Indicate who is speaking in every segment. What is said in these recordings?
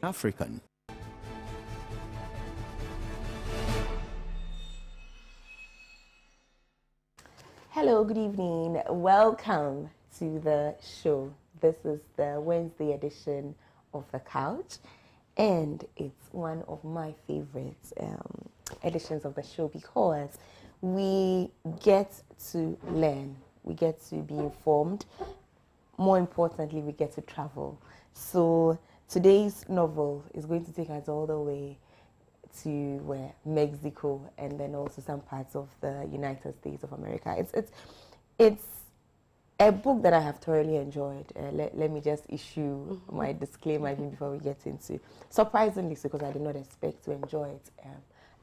Speaker 1: African.
Speaker 2: Hello, good evening. Welcome to the show. This is the Wednesday edition of The Couch, and it's one of my favorite editions of the show because we get to learn, we get to be informed. More importantly, we get to travel. So today's novel is going to take us all the way to Mexico, and then also some parts of the United States of America. It's a book that I have thoroughly enjoyed. Let me just issue my disclaimer even before we get into. Surprisingly, so because I did not expect to enjoy it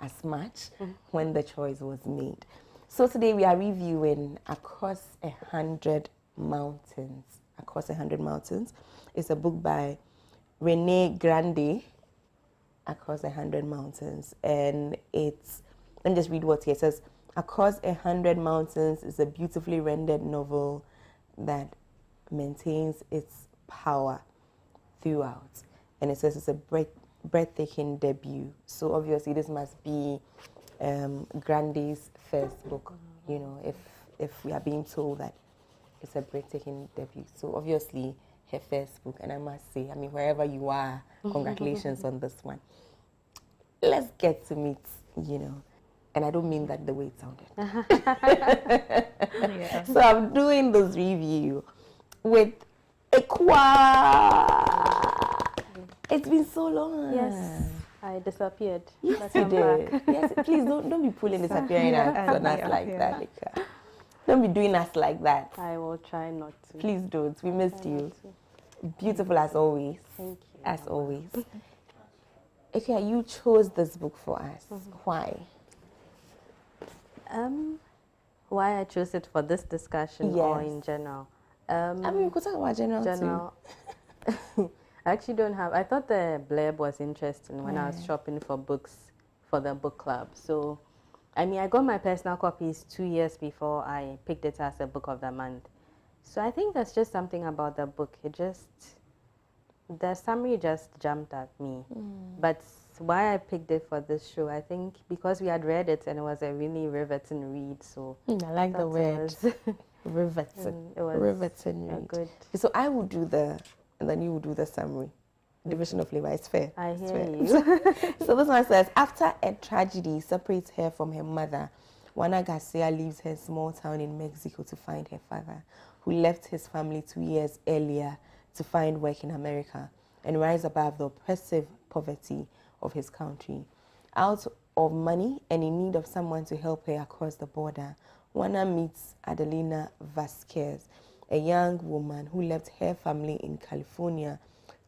Speaker 2: as much when the choice was made. So today we are reviewing Across 100 Mountains. Across 100 Mountains. It's a book by Grande. Across 100 Mountains, and it's, let me just read what it says. Across 100 Mountains is a beautifully rendered novel that maintains its power throughout, and it says it's a breathtaking debut. So obviously this must be Grande's first book, you know, if we are being told that it's a breathtaking debut. So obviously her first book, and I must say, I mean, wherever you are, congratulations on this one. Let's get to meet, you know, and I don't mean that the way it sounded.
Speaker 3: Yeah.
Speaker 2: So I'm doing this review with Aekua. It's been so long.
Speaker 3: Yes, I disappeared.
Speaker 2: Yes,
Speaker 3: But
Speaker 2: you
Speaker 3: I'm
Speaker 2: did.
Speaker 3: back.
Speaker 2: Yes, please don't be pulling disappearing acts on us like that. Like, don't be doing us like that.
Speaker 3: I will try not to.
Speaker 2: Please don't. We missed
Speaker 3: Try
Speaker 2: you.
Speaker 3: not to.
Speaker 2: Beautiful as always.
Speaker 3: Thank you.
Speaker 2: As always. Okay, you chose this book for us. Why?
Speaker 3: Why I chose it for this discussion or
Speaker 2: Yes.
Speaker 3: in general?
Speaker 2: I mean, we could talk about general too.
Speaker 3: I actually don't have. I thought the blurb was interesting when I was shopping for books for the book club. So, I mean, I got my personal copies 2 years before I picked it as a book of the month. So I think there's just something about the book. The summary just jumped at me. But why I picked it for this show, I think because we had read it and it was a really riveting read. So
Speaker 2: I like the
Speaker 3: that
Speaker 2: word.
Speaker 3: was
Speaker 2: Riveting.
Speaker 3: it was
Speaker 2: Riveting
Speaker 3: a
Speaker 2: read.
Speaker 3: good.
Speaker 2: So I will do and then you will do the summary. Division of labor is fair.
Speaker 3: I
Speaker 2: It's
Speaker 3: hear
Speaker 2: fair.
Speaker 3: you.
Speaker 2: So this one says, after a tragedy separates her from her mother, Juana Garcia leaves her small town in Mexico to find her father, who left his family 2 years earlier to find work in America and rise above the oppressive poverty of his country. Out of money and in need of someone to help her across the border, Juana meets Adelina Vasquez, a young woman who left her family in California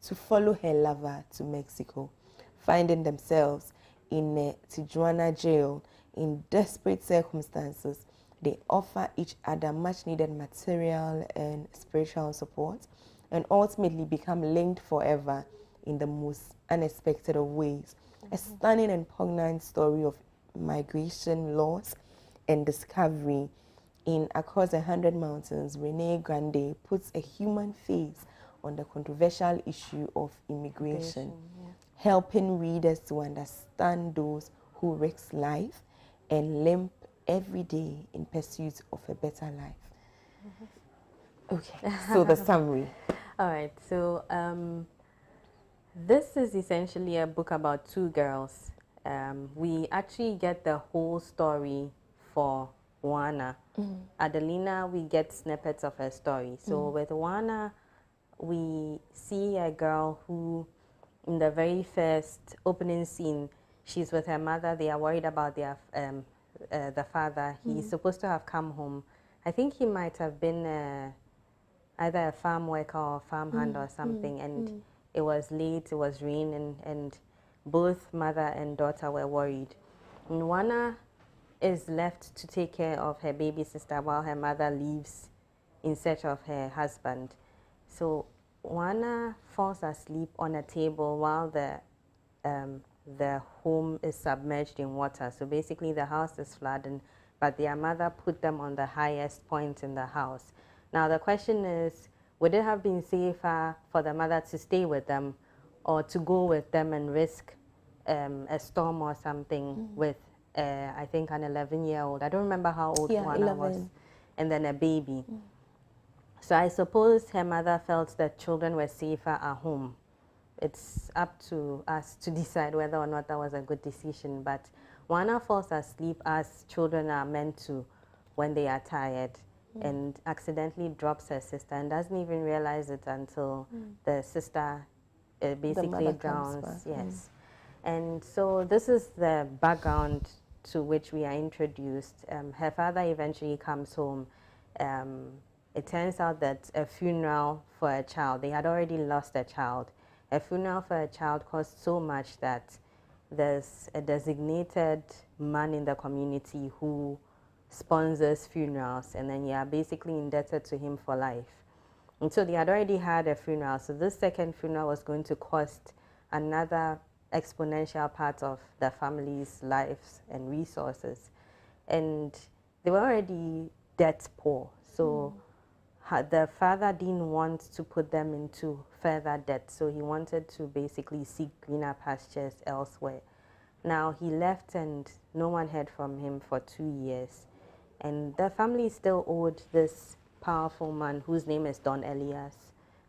Speaker 2: to follow her lover to Mexico. Finding themselves in a Tijuana jail in desperate circumstances, they offer each other much needed material and spiritual support and ultimately become linked forever in the most unexpected of ways. A stunning and poignant story of migration, loss, and discovery. In Across 100 Mountains, Grande puts a human face on the controversial issue of immigration, helping readers to understand those who risk life and limp every day in pursuit of a better life. Okay, so the summary.
Speaker 3: All right, so this is essentially a book about two girls. We actually get the whole story for Juana. Adelina, we get snippets of her story. So with Juana, we see a girl who, in the very first opening scene, she's with her mother. They are worried about their the father. He's supposed to have come home. I think he might have been either a farm worker or farm hand or something, and it was late, it was rain, and both mother and daughter were worried. And Juana is left to take care of her baby sister while her mother leaves in search of her husband. So Juana falls asleep on a table while the home is submerged in water. So basically the house is flooding, but their mother put them on the highest point in the house. Now the question is, would it have been safer for the mother to stay with them, or to go with them and risk a storm or something with, I think, an 11-year-old. I don't remember how old Juana was. And then a baby. So I suppose her mother felt that children were safer at home. It's up to us to decide whether or not that was a good decision. But Juana falls asleep as children are meant to when they are tired, and accidentally drops her sister and doesn't even realize it until the sister basically drowns. Yes. And so this is the background to which we are introduced. Her father eventually comes home. It turns out that a funeral for a child, they had already lost a child. A funeral for a child costs so much that there's a designated man in the community who sponsors funerals, and then you are basically indebted to him for life. And so they had already had a funeral, so this second funeral was going to cost another exponential part of the family's lives and resources. And they were already debt poor, so the father didn't want to put them into further debt, so he wanted to basically seek greener pastures elsewhere. Now he left and no one heard from him for 2 years. And the family still owed this powerful man whose name is Don Elias.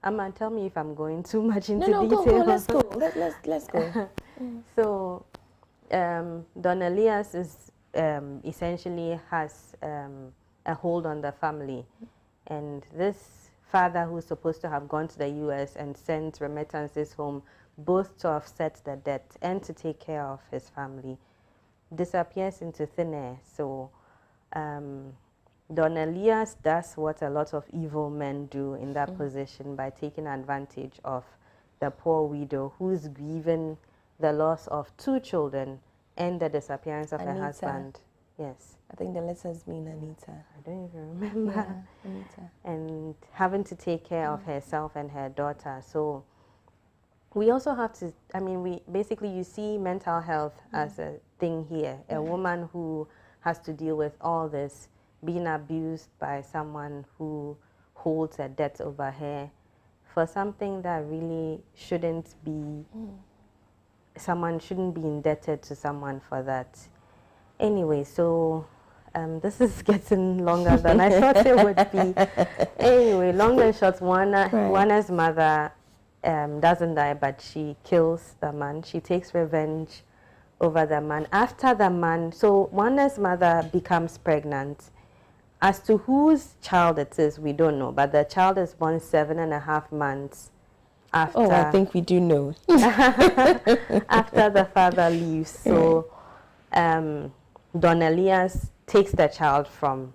Speaker 3: Amma, tell me if I'm going too much into detail.
Speaker 2: No, let's go. Let's go.
Speaker 3: So, Don Elias is essentially has a hold on the family. And this father, who's supposed to have gone to the US and sent remittances home, both to offset the debt and to take care of his family, disappears into thin air. So Don Elias does what a lot of evil men do in that position by taking advantage of the poor widow who's grieving the loss of 2 children and the disappearance of her husband. Yes.
Speaker 2: I think the letters mean Anita.
Speaker 3: I don't even remember.
Speaker 2: Yeah, Anita.
Speaker 3: And having to take care of herself and her daughter. So we also have to, you see mental health as a thing here. A woman who has to deal with all this, being abused by someone who holds a debt over her for something that really shouldn't be, someone shouldn't be indebted to someone for that. Anyway, so this is getting longer than I thought it would be. Anyway, long and short, Juana's mother doesn't die, but she kills the man. She takes revenge over the man. After the man, so Juana's mother becomes pregnant. As to whose child it is, we don't know, but the child is born 7.5 months after.
Speaker 2: Oh, I think we do know.
Speaker 3: After the father leaves. So Don Elias takes the child from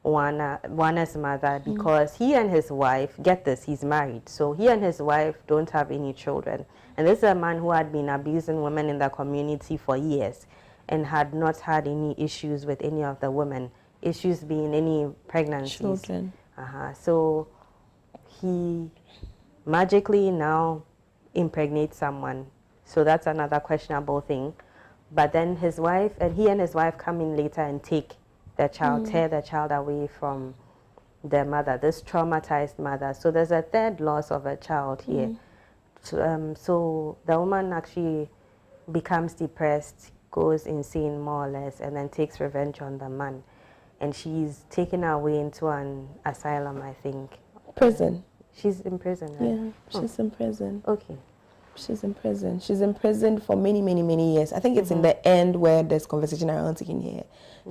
Speaker 3: Juana's mother because he and his wife, get this, he's married, so he and his wife don't have any children. And this is a man who had been abusing women in the community for years and had not had any issues with any of the women, issues being any pregnancies.
Speaker 2: Children.
Speaker 3: So he magically now impregnates someone. So that's another questionable thing. But then his wife, and he and his wife come in later and take the child, tear the child away from the mother, this traumatized mother. So there's a third loss of a child here. So the woman actually becomes depressed, goes insane more or less, and then takes revenge on the man. And she's taken away into an asylum, I think.
Speaker 2: Prison.
Speaker 3: She's in prison, right?
Speaker 2: Yeah, she's in prison.
Speaker 3: Okay.
Speaker 2: She's in prison. She's in prison for many, many, many years. I think it's in the end where there's conversation around taking her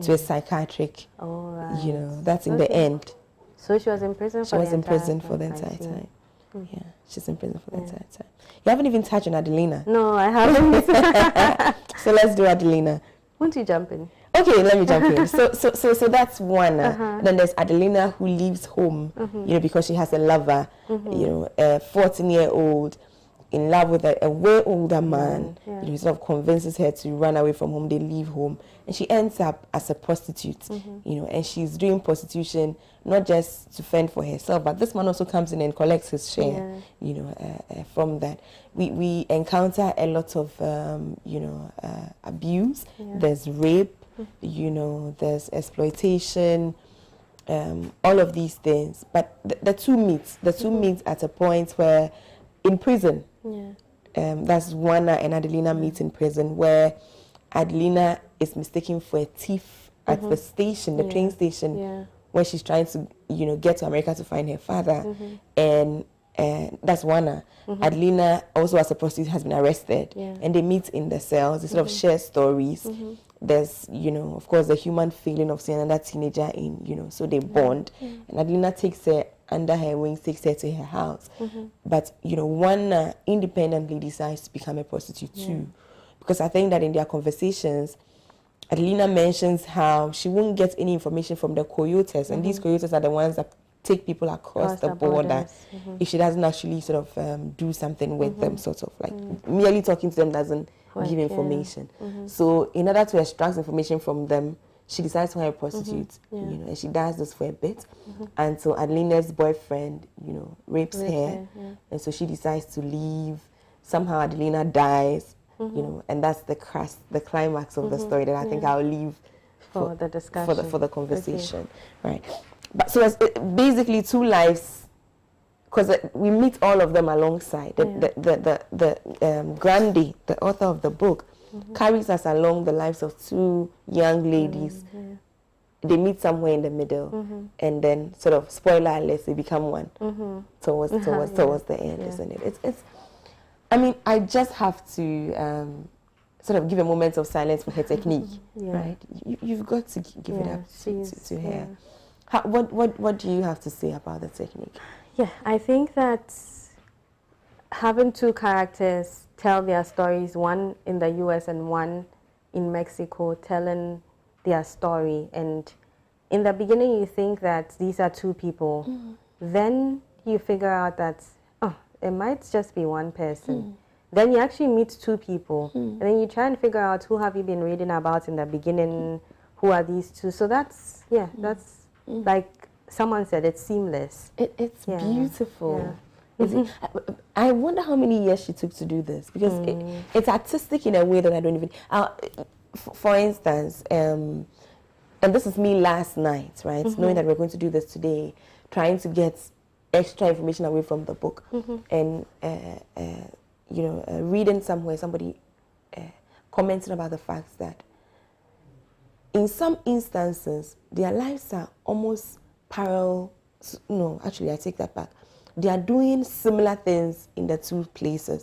Speaker 2: to a psychiatric.
Speaker 3: Oh, right.
Speaker 2: You know, that's in the end.
Speaker 3: So she was in prison for the entire time? She was in prison
Speaker 2: for the entire time. Yeah, she's in prison for the entire time. You haven't even touched on Adelina.
Speaker 3: No, I haven't.
Speaker 2: So let's do Adelina.
Speaker 3: Won't you jump in?
Speaker 2: Okay, let me jump in. So that's one. Then there's Adelina who leaves home, you know, because she has a lover, you know, a 14-year-old in love with a way older man. You know, he sort of convinces her to run away from home. They leave home, and she ends up as a prostitute. You know, and she's doing prostitution not just to fend for herself, but this man also comes in and collects his share. You know, from that, we encounter a lot of you know, abuse. There's rape. You know, there's exploitation. All of these things, but the two meet. The two meet at a point where, in prison, that's Juana and Adelina meet in prison, where Adelina is mistaken for a thief at the station, the train station, when she's trying to, get to America to find her father. And that's Juana. Adelina, also as a prostitute, has been arrested. And they meet in the cells. They sort of share stories. There's, of course, the human feeling of seeing another teenager in, so they bond. And Adelina takes her under her wings, takes her to her house. But, Juana independently decides to become a prostitute too. Because I think that in their conversations, Adelina mentions how she won't get any information from the coyotes, and these coyotes are the ones that take people across the border if she doesn't actually sort of do something with them, sort of like merely talking to them doesn't give information. So in order to extract information from them, she decides to hire a prostitute, and she does this for a bit until Adelina's boyfriend, rapes her, and so she decides to leave. Somehow Adelina dies. And that's the climax of the story that I think I'll leave
Speaker 3: for the discussion,
Speaker 2: for the conversation, right? But so it's basically two lives, because we meet all of them alongside. The Grande, the author of the book, carries us along the lives of two young ladies. They meet somewhere in the middle, and then sort of spoiler alert, they become one towards the end, isn't it? It's I mean, I just have to sort of give a moment of silence for her technique, right? You've got to give it up to her. What do you have to say about the technique?
Speaker 3: Yeah, I think that having two characters tell their stories, one in the US and one in Mexico, telling their story, and in the beginning you think that these are two people, then you figure out that it might just be one person. Then you actually meet two people, and then you try and figure out who have you been reading about in the beginning, who are these two. So that's, that's like someone said, it's seamless.
Speaker 2: It's beautiful. I wonder how many years she took to do this, because it's artistic in a way that I don't even... for instance, and this is me last night, right? Knowing that we're going to do this today, trying to get extra information away from the book, and reading somewhere somebody commented about the fact that in some instances their lives are almost parallel. No, actually I take that back. They are doing similar things in the two places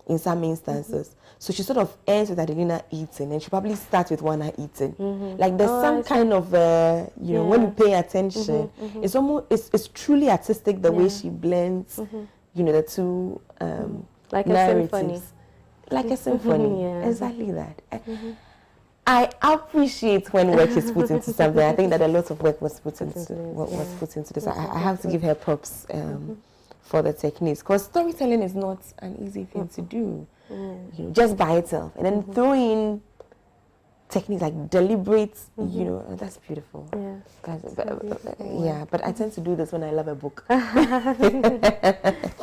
Speaker 2: in some instances. So she sort of ends with Adelina eating, and she probably starts with Juana eating. Like there's some kind of, when you pay attention, it's almost, it's truly artistic the way she blends, the two
Speaker 3: like
Speaker 2: narratives.
Speaker 3: A symphony.
Speaker 2: Like a symphony, exactly that. I appreciate when work is put into something. I think that a lot of work was put into this. I have to give her props for the techniques, because storytelling is not an easy thing to do, just by itself. And then throw in techniques like deliberate, that's beautiful. But I tend to do this when I love a book.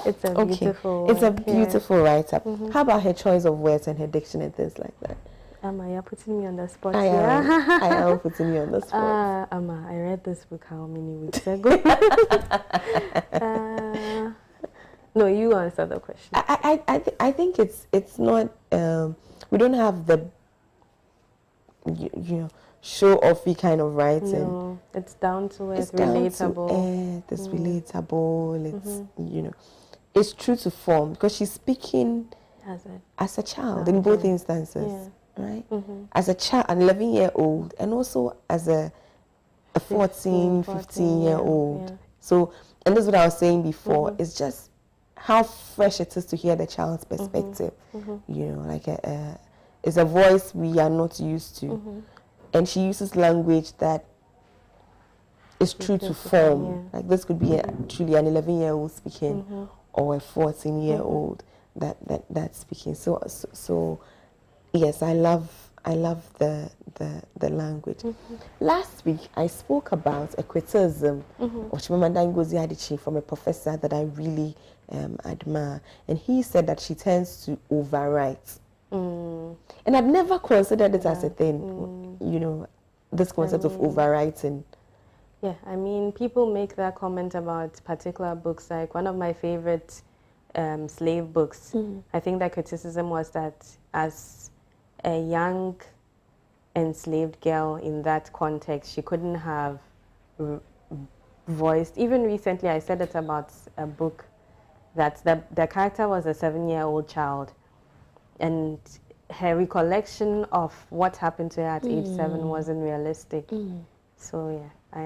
Speaker 3: It's a beautiful
Speaker 2: It's a beautiful write-up. How about her choice of words and her diction and things like that?
Speaker 3: Amma, you're putting me on the spot.
Speaker 2: I am putting you on the spot.
Speaker 3: Amma, I read this book how many weeks ago? No, you answer the question.
Speaker 2: I think it's not. We don't have the show-offy kind of writing.
Speaker 3: No, it's down to earth, relatable.
Speaker 2: It's relatable. It's it's true to form, because she's speaking as a child in both instances, right? As a child, an 11-year-old, and also as a 14, 15-year-old. So, and this is what I was saying before. It's just how fresh it is to hear the child's perspective. Like it's a voice we are not used to, and she uses language that is true to form. Like this could be truly an 11-year-old speaking, or a 14-year-old that's speaking. So yes, I love the language. Last week I spoke about a criticism from a professor that I really admire, and he said that she tends to overwrite. And I'd never considered it as a thing, this concept of overwriting.
Speaker 3: Yeah, I mean, people make that comment about particular books. Like one of my favorite slave books. I think the criticism was that as a young enslaved girl in that context, she couldn't have voiced. Even recently, I said it about a book that the character was a 7-year-old child, and her recollection of what happened to her at age 7 wasn't realistic. So yeah, I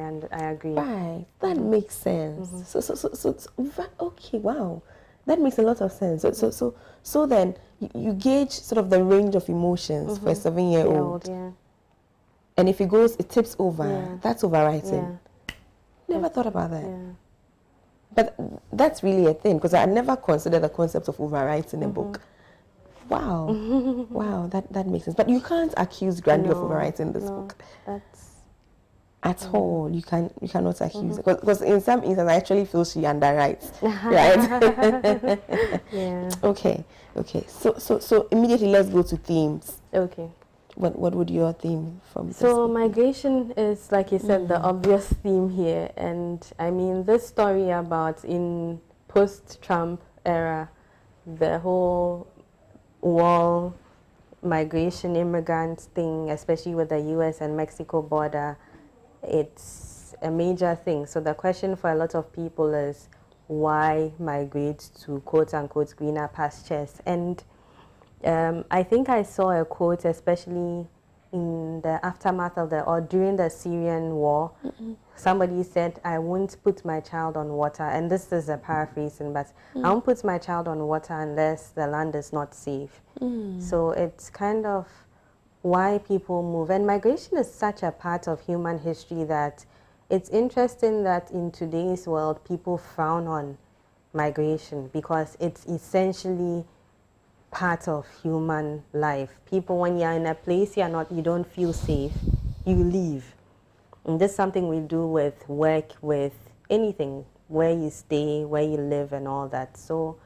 Speaker 3: agree.
Speaker 2: Right, that makes sense. So, okay, wow, that makes a lot of sense. So then you gauge sort of the range of emotions for a 7-year-old.
Speaker 3: Yeah.
Speaker 2: And if it tips over, that's overwriting.
Speaker 3: Yeah.
Speaker 2: Never thought about that.
Speaker 3: Yeah.
Speaker 2: But that's really a thing, because I never considered the concept of overwriting a book. Wow. Wow, that makes sense. But you can't accuse Grande of overwriting this book. At all. You cannot accuse it. Because in some instances, I actually feel she underwrites. Right?
Speaker 3: Yeah.
Speaker 2: Okay. So immediately let's go to themes.
Speaker 3: Okay.
Speaker 2: What would your theme from this
Speaker 3: So
Speaker 2: book
Speaker 3: migration is, like you said, the obvious theme here. And I mean, this story about in post-Trump era, the whole wall migration immigrant thing, especially with the US and Mexico border, it's a major thing. So the question for a lot of people is, why migrate to quote-unquote greener pastures? And I think I saw a quote, especially in the aftermath of or during the Syrian war. Somebody said, I won't put my child on water, and this is a paraphrasing, but I won't put my child on water unless the land is not safe. So it's kind of why people move. And migration is such a part of human history that it's interesting that in today's world, people frown on migration because it's essentially part of human life. People, when you're in a place you don't feel safe, you leave. And this is something we do with work, with anything, where you stay, where you live, and all that. So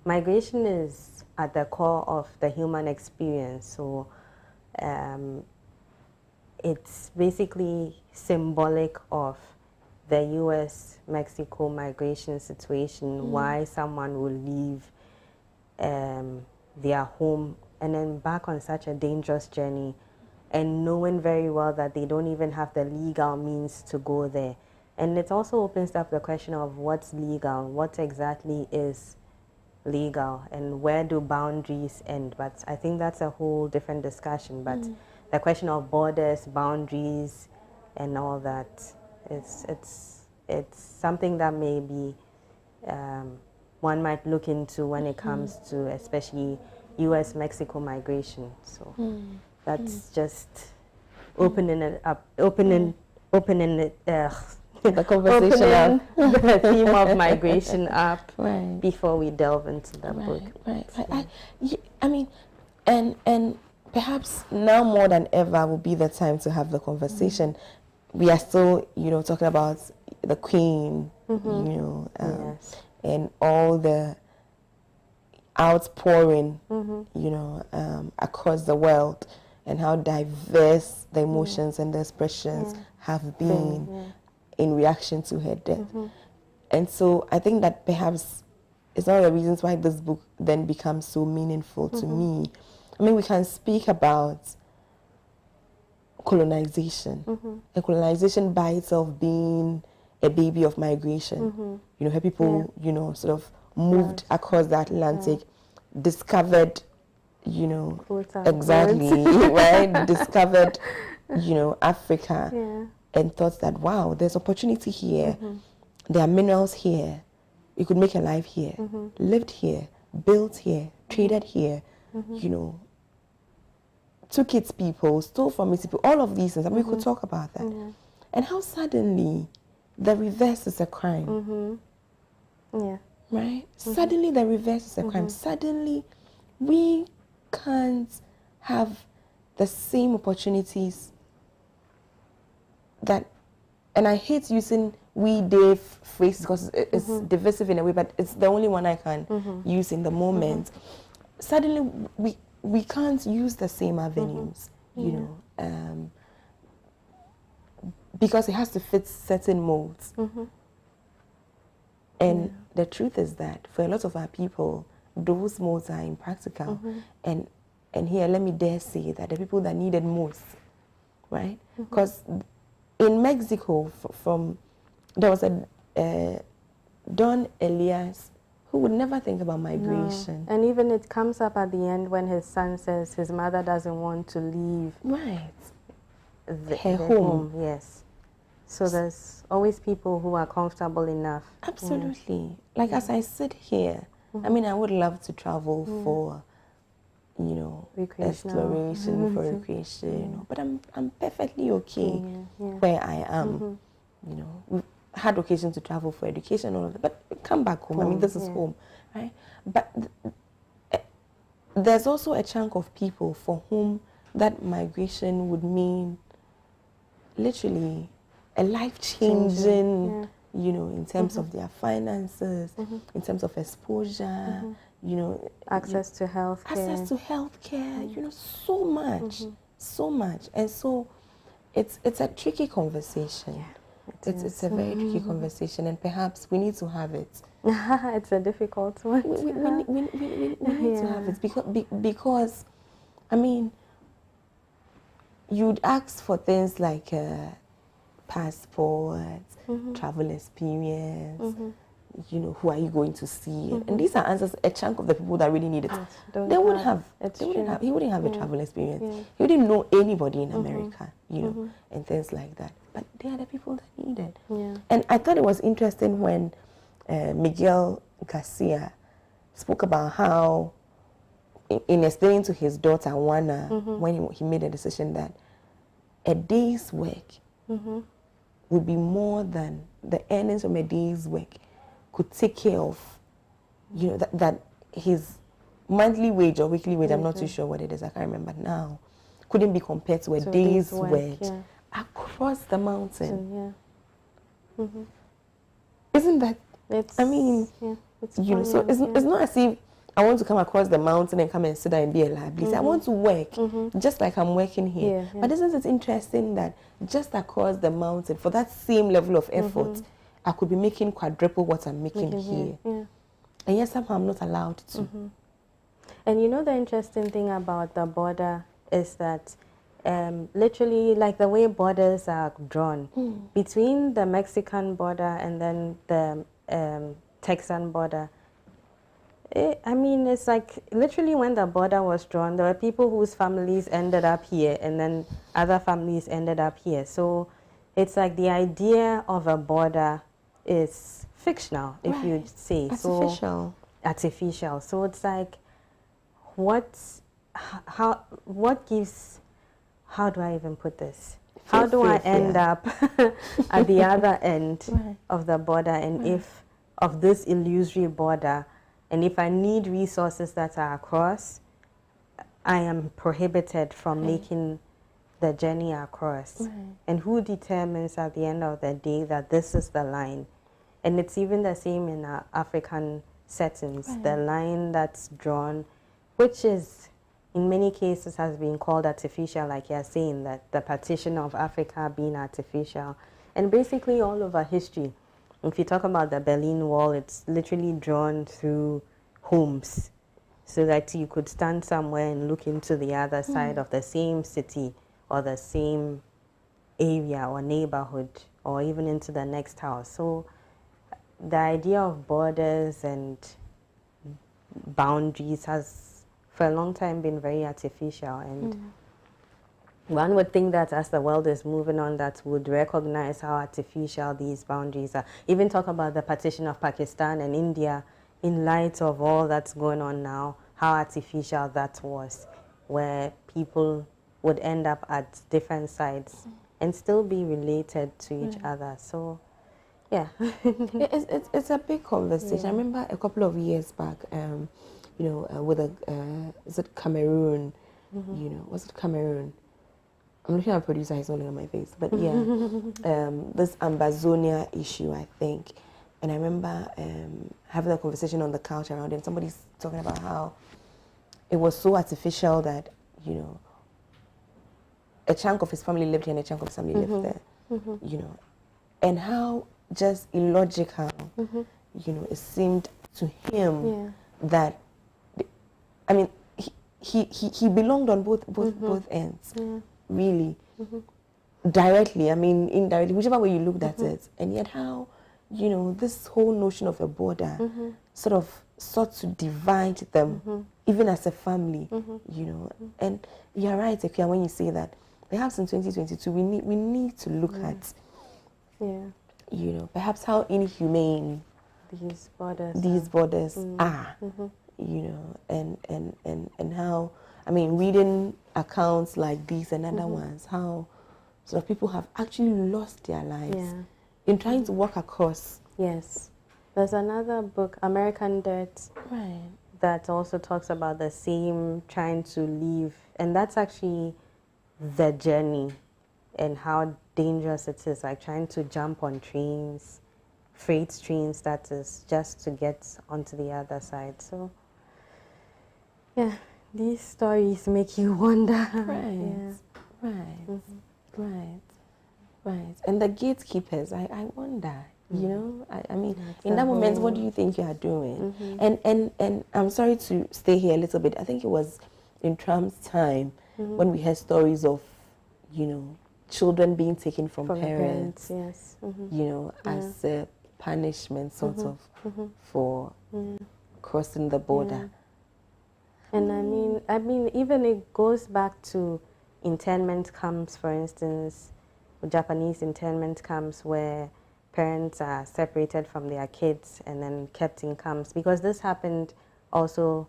Speaker 3: migration is at the core of the human experience. So it's basically symbolic of the US-Mexico migration situation, why someone will leave their home and embark on such a dangerous journey, and knowing very well that they don't even have the legal means to go there. And it also opens up the question of what's legal, what exactly is legal, and where do boundaries end. But I think that's a whole different discussion. But the question of borders, boundaries, and all that, it's something that maybe one might look into when it comes to especially US-Mexico migration. So that's just opening it up, opening it,
Speaker 2: the conversation
Speaker 3: opening the theme of migration up
Speaker 2: right.
Speaker 3: before we delve into the book.
Speaker 2: Right. I mean, and perhaps now more than ever will be the time to have the conversation. We are still, talking about the Queen,
Speaker 3: Yes.
Speaker 2: and all the outpouring, across the world, and how diverse the emotions and the expressions have been in reaction to her death. And so I think that perhaps it's one of the reasons why this book then becomes so meaningful to me. I mean, we can speak about colonization, and colonization by itself being a baby of migration. How people, sort of moved across the Atlantic, discovered, exactly, right? Discovered, Africa, and thought that, wow, there's opportunity here. There are minerals here. You could make a life here, lived here, built here, traded here, took its people, stole from its people, all of these things. I mean, we could talk about that. And how suddenly the reverse is a crime. Right? Suddenly the reverse is a crime. Suddenly we can't have the same opportunities that, and I hate using we, they phrases because it's divisive in a way, but it's the only one I can use in the moment. Suddenly we can't use the same avenues, because it has to fit certain molds. And the truth is that for a lot of our people, those modes are impractical. And here, let me dare say that the people that need it most, right? Because in Mexico, there was a Don Elias who would never think about migration.
Speaker 3: No. And even it comes up at the end when his son says his mother doesn't want to leave.
Speaker 2: Right.
Speaker 3: Her home. Yes. So there's always people who are comfortable enough.
Speaker 2: Absolutely. Like as I sit here, I mean, I would love to travel for, you know, exploration, for recreation, but I'm perfectly okay where I am. You know, we've had occasion to travel for education, all of that, but come back home. I mean, this is home, right? But there's also a chunk of people for whom that migration would mean literally a life-changing, you know, in terms of their finances, in terms of exposure, you know,
Speaker 3: access to healthcare,
Speaker 2: you know, so much. And so it's a tricky conversation. It's a very tricky conversation, and perhaps we need to have it.
Speaker 3: It's a difficult one.
Speaker 2: We need to have it because, I mean, you'd ask for things like passports, travel experience, you know, who are you going to see? And these are answers a chunk of the people that really need it. He wouldn't have a travel experience. He wouldn't know anybody in America, you know, and things like that. But they are the people that need it. And I thought it was interesting when Miguel Garcia spoke about how, in explaining to his daughter, Juana, when he made a decision that a day's work would be more than the earnings from a day's work could take care of, you know, that his monthly wage or weekly wage, I'm not too sure what it is, I can't remember now, couldn't be compared to a day's work across the mountain. Isn't that, I mean, you know, so it's not as if I want to come across the mountain and come and sit there and be a liability. I want to work just like I'm working here. But isn't it interesting that just across the mountain, for that same level of effort, I could be making quadruple what I'm making here. And yet somehow I'm not allowed to.
Speaker 3: And you know the interesting thing about the border is that literally, like the way borders are drawn between the Mexican border and then the Texan border, I mean, it's like literally when the border was drawn, there were people whose families ended up here and then other families ended up here. So it's like the idea of a border is fictional, if you'd say.
Speaker 2: Artificial.
Speaker 3: Artificial. So it's like, what gives, how do I even put this? How do I end up at the other end of the border, and if of this illusory border, and if I need resources that are across, I am prohibited from making the journey across. And who determines at the end of the day that this is the line? And it's even the same in African settings. The line that's drawn, which is in many cases has been called artificial, like you're saying, that the partition of Africa being artificial. And basically all over history, if you talk about the Berlin Wall, it's literally drawn through homes so that you could stand somewhere and look into the other side of the same city or the same area or neighborhood or even into the next house. So the idea of borders and boundaries has for a long time been very artificial, and one would think that as the world is moving on, that would recognize how artificial these boundaries are. Even talk about the partition of Pakistan and India in light of all that's going on now, how artificial that was, where people would end up at different sides and still be related to each other. So, yeah.
Speaker 2: It's a big conversation. I remember a couple of years back, you know, with is it Cameroon? You know, was it Cameroon? I'm looking at a producer, he's only on my face. But yeah, this Ambazonia issue, I think. And I remember having a conversation on the couch around it, and somebody's talking about how it was so artificial that, you know, a chunk of his family lived here and a chunk of his family lived there, you know, and how just illogical you know, it seemed to him that, I mean, he belonged on both ends, really. Directly, I mean, indirectly, whichever way you looked at it. And yet how, you know, this whole notion of a border sort of sought to divide them, even as a family, you know. And you're right, Aekua, when you say that. Perhaps in 2022, we need to look at, you know, perhaps how inhumane
Speaker 3: these borders
Speaker 2: are, you know, and how, I mean, reading accounts like these and other ones, how sort of people have actually lost their lives in trying to walk across.
Speaker 3: Yes. There's another book, American Dirt, that also talks about the same trying to leave. And that's actually the journey and how dangerous it is, like trying to jump on trains, freight trains, that is, just to get onto the other side. So, yeah, these stories make you wonder.
Speaker 2: Right. And the gatekeepers, I wonder, you know, I mean, in that moment, what do you think you are doing? And I'm sorry to stay here a little bit. I think it was in Trump's time when we heard stories of, you know, children being taken from parents, you know, as a punishment, sort of, for crossing the border.
Speaker 3: And I mean, even it goes back to internment camps, for instance, Japanese internment camps where parents are separated from their kids and then kept in camps. Because this happened also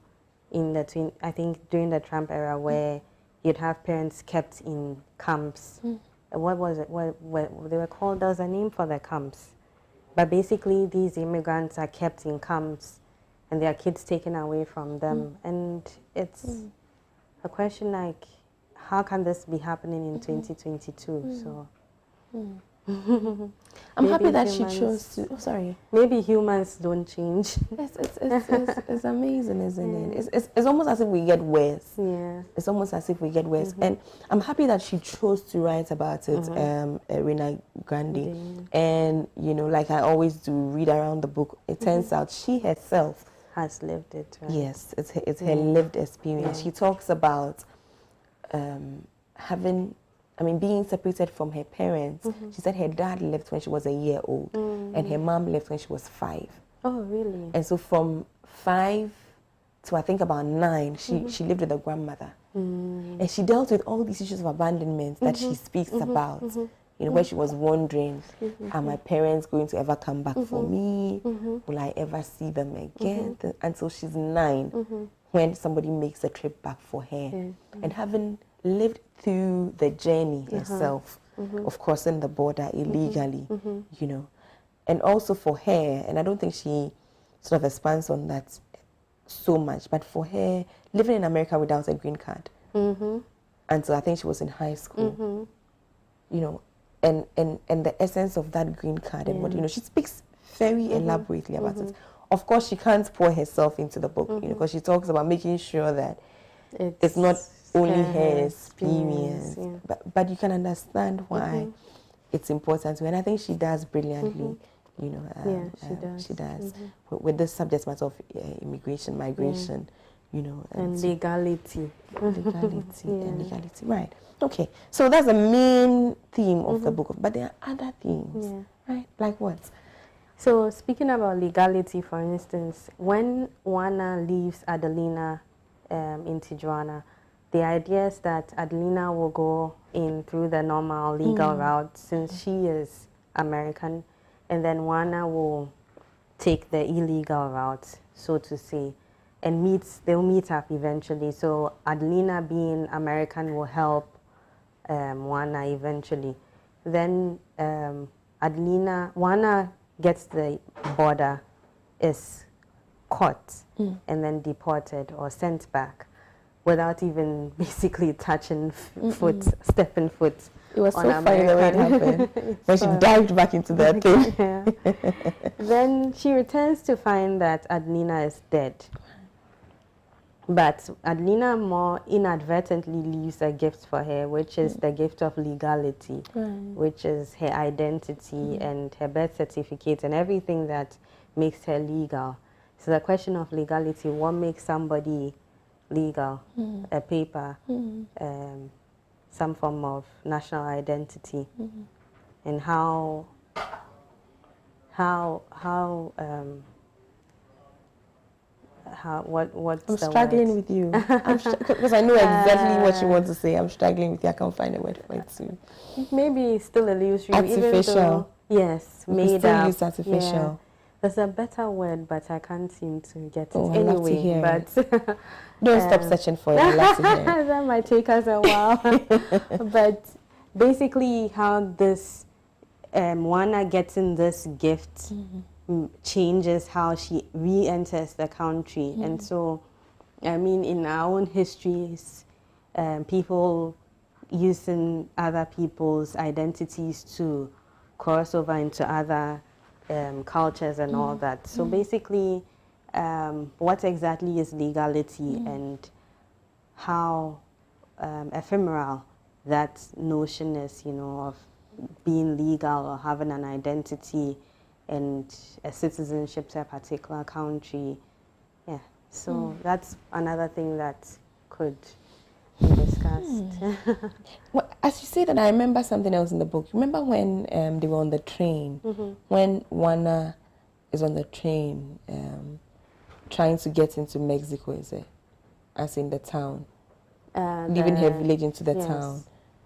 Speaker 3: in the, I think, during the Trump era, where you'd have parents kept in camps. What was it? What they were called? There was a name for the camps. But basically, these immigrants are kept in camps and their kids taken away from them. And it's a question like, how can this be happening in 2022? So
Speaker 2: I'm happy that she chose to. Oh, sorry.
Speaker 3: Maybe humans don't change.
Speaker 2: It's amazing, isn't it? It's almost as if we get worse.
Speaker 3: Yeah.
Speaker 2: It's almost as if we get worse. And I'm happy that she chose to write about it, Grande. And, you know, like I always do, read around the book. It turns out she herself
Speaker 3: has lived it. Right?
Speaker 2: Yes, it's her lived experience. She talks about being separated from her parents. She said her dad left when she was a year old, and her mom left when she was 5.
Speaker 3: Oh, really?
Speaker 2: And so from 5 to I think about 9, she lived with a grandmother. And she dealt with all these issues of abandonment that she speaks about. You know, where she was wondering, are my parents going to ever come back for me? Will I ever see them again? Until she's 9, when somebody makes a trip back for her. And having lived through the journey herself of crossing the border illegally, you know. And also for her, and I don't think she sort of expands on that so much, but for her, living in America without a green card, until I think she was in high school, you know, and the essence of that green card and what, you know, she speaks very elaborately about it. Of course, she can't pour herself into the book, you know, because she talks about making sure that it's not only her experience, but you can understand why it's important to her. And I think she does brilliantly, you know. She does. With this subject matter of immigration, migration, you know.
Speaker 3: And legality.
Speaker 2: Legality, right. Okay, so that's the main theme of the book, but there are other themes, right? Like what?
Speaker 3: So speaking about legality, for instance, when Juana leaves Adelina in Tijuana, the idea is that Adelina will go in through the normal legal route since she is American, and then Juana will take the illegal route, so to say, and they'll meet up eventually. So Adelina, being American, will help Juana eventually. Then Juana gets the border, is caught, and then deported or sent back without even basically touching stepping foot.
Speaker 2: It was so funny the way it happened. When she dived back into that thing.
Speaker 3: Then she returns to find that Adelina is dead. But Adelina more inadvertently leaves a gift for her, which is the gift of legality, which is her identity and her birth certificate and everything that makes her legal. So the question of legality, what makes somebody legal? A paper, some form of national identity, and what's
Speaker 2: I'm
Speaker 3: the
Speaker 2: struggling
Speaker 3: word?
Speaker 2: with you. Because I know exactly what you want to say. I'm struggling with you. I can't find a word for it too.
Speaker 3: Maybe still illusory.
Speaker 2: Artificial.
Speaker 3: Even though, yes,
Speaker 2: We
Speaker 3: made
Speaker 2: still
Speaker 3: up.
Speaker 2: use artificial.
Speaker 3: Yeah. There's a better word, but I can't seem to get it.
Speaker 2: Oh, I'd
Speaker 3: anyway,
Speaker 2: love to hear
Speaker 3: but
Speaker 2: it. Don't stop searching for it. I'd love to hear it.
Speaker 3: That might take us a while. But basically, how this Wana getting this gift changes how she re-enters the country. And so, I mean, in our own histories, people using other people's identities to cross over into other cultures and all that. So basically, what exactly is legality and how ephemeral that notion is, you know, of being legal or having an identity and a citizenship to a particular country. Yeah, so that's another thing that could be discussed.
Speaker 2: Well, as you say that, I remember something else in the book. Remember when they were on the train, when Wana is on the train trying to get into Mexico, is it? As in the town, leaving her village into the town,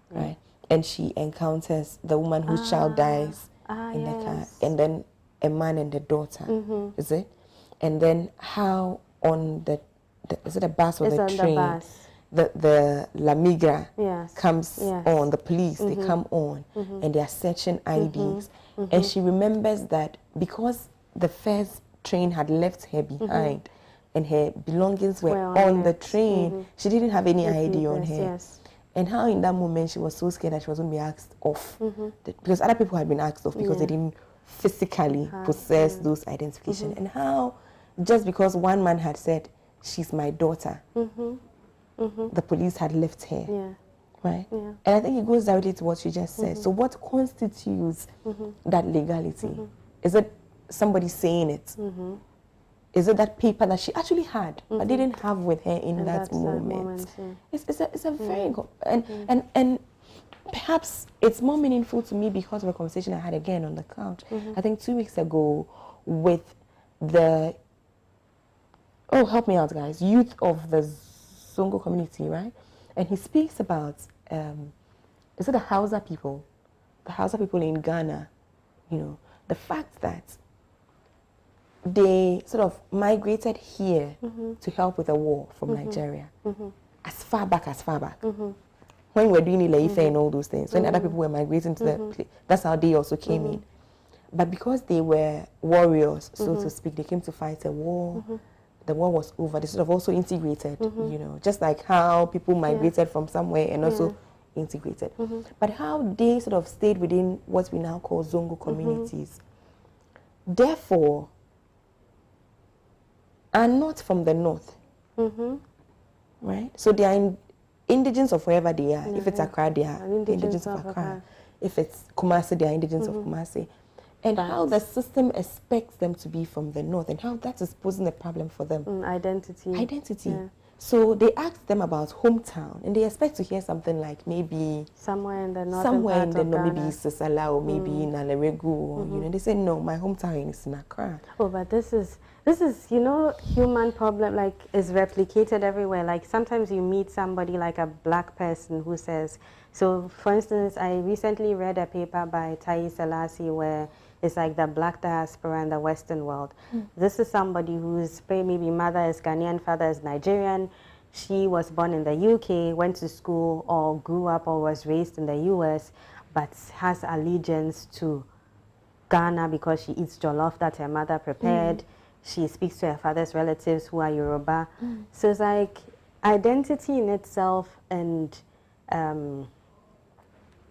Speaker 2: right? And she encounters the woman whose child dies in the car, and then a man and a daughter, is it? And then how on the is it a bus or the train? The La Migra comes on, the police, they come on and they are searching IDs. And she remembers that because the first train had left her behind and her belongings were on the train, she didn't have any ID on her. And how in that moment she was so scared that she was going to be asked off. Because other people had been asked off because they didn't physically possess those identifications. And how just because one man had said, she's my daughter, the police had left her, right? And I think it goes directly to what you just said. So what constitutes that legality? Is it somebody saying it? Is it that paper that she actually had but didn't have with her in that moment? It's a very good, and perhaps it's more meaningful to me because of a conversation I had again on the couch, I think 2 weeks ago, with the, oh, help me out guys, youth of the Zongo community, right? And he speaks about, is it the Hausa people? The Hausa people in Ghana, you know, the fact that they sort of migrated here to help with a war from Nigeria, as far back. When we were doing Ile-Ife and all those things, when other people were migrating to the place, that's how they also came in. But because they were warriors, so to speak, they came to fight a war. The war was over. They sort of also integrated, you know, just like how people migrated from somewhere and also integrated. But how they sort of stayed within what we now call Zongo communities. Therefore, are not from the north, right? So they are indigents of wherever they are. If it's Accra, they are indigents of Accra. If it's Kumasi, they are indigents of Kumasi. And how the system expects them to be from the north, and how that is posing a problem for them. Identity. Yeah. So they ask them about hometown, and they expect to hear something like maybe
Speaker 3: somewhere in the north,
Speaker 2: maybe Sisala or maybe Naleregu, or you know. They say no, my hometown is in Accra.
Speaker 3: Oh, but this is you know, human problem, like, is replicated everywhere. Like sometimes you meet somebody like a black person who says, so for instance, I recently read a paper by Tai Selassie where it's like the black diaspora in the Western world. This is somebody whose maybe mother is Ghanaian, father is Nigerian. She was born in the UK, went to school or grew up or was raised in the US, but has allegiance to Ghana because she eats jollof that her mother prepared. She speaks to her father's relatives who are Yoruba. So it's like identity in itself and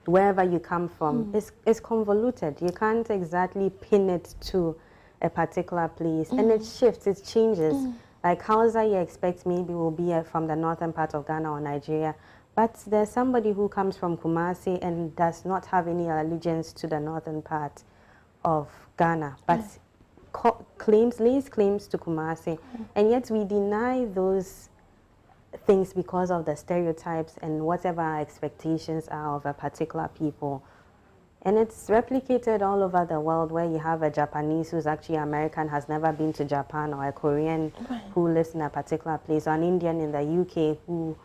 Speaker 3: wherever you come from is convoluted. You can't exactly pin it to a particular place. And it shifts, it changes. Like Hausa, you expect maybe will be from the northern part of Ghana or Nigeria. But there's somebody who comes from Kumasi and does not have any allegiance to the northern part of Ghana, but lays claims to Kumasi, and yet we deny those things because of the stereotypes and whatever our expectations are of a particular people. And it's replicated all over the world, where you have a Japanese who's actually American, has never been to Japan, or a Korean who lives in a particular place, or an Indian in the UK who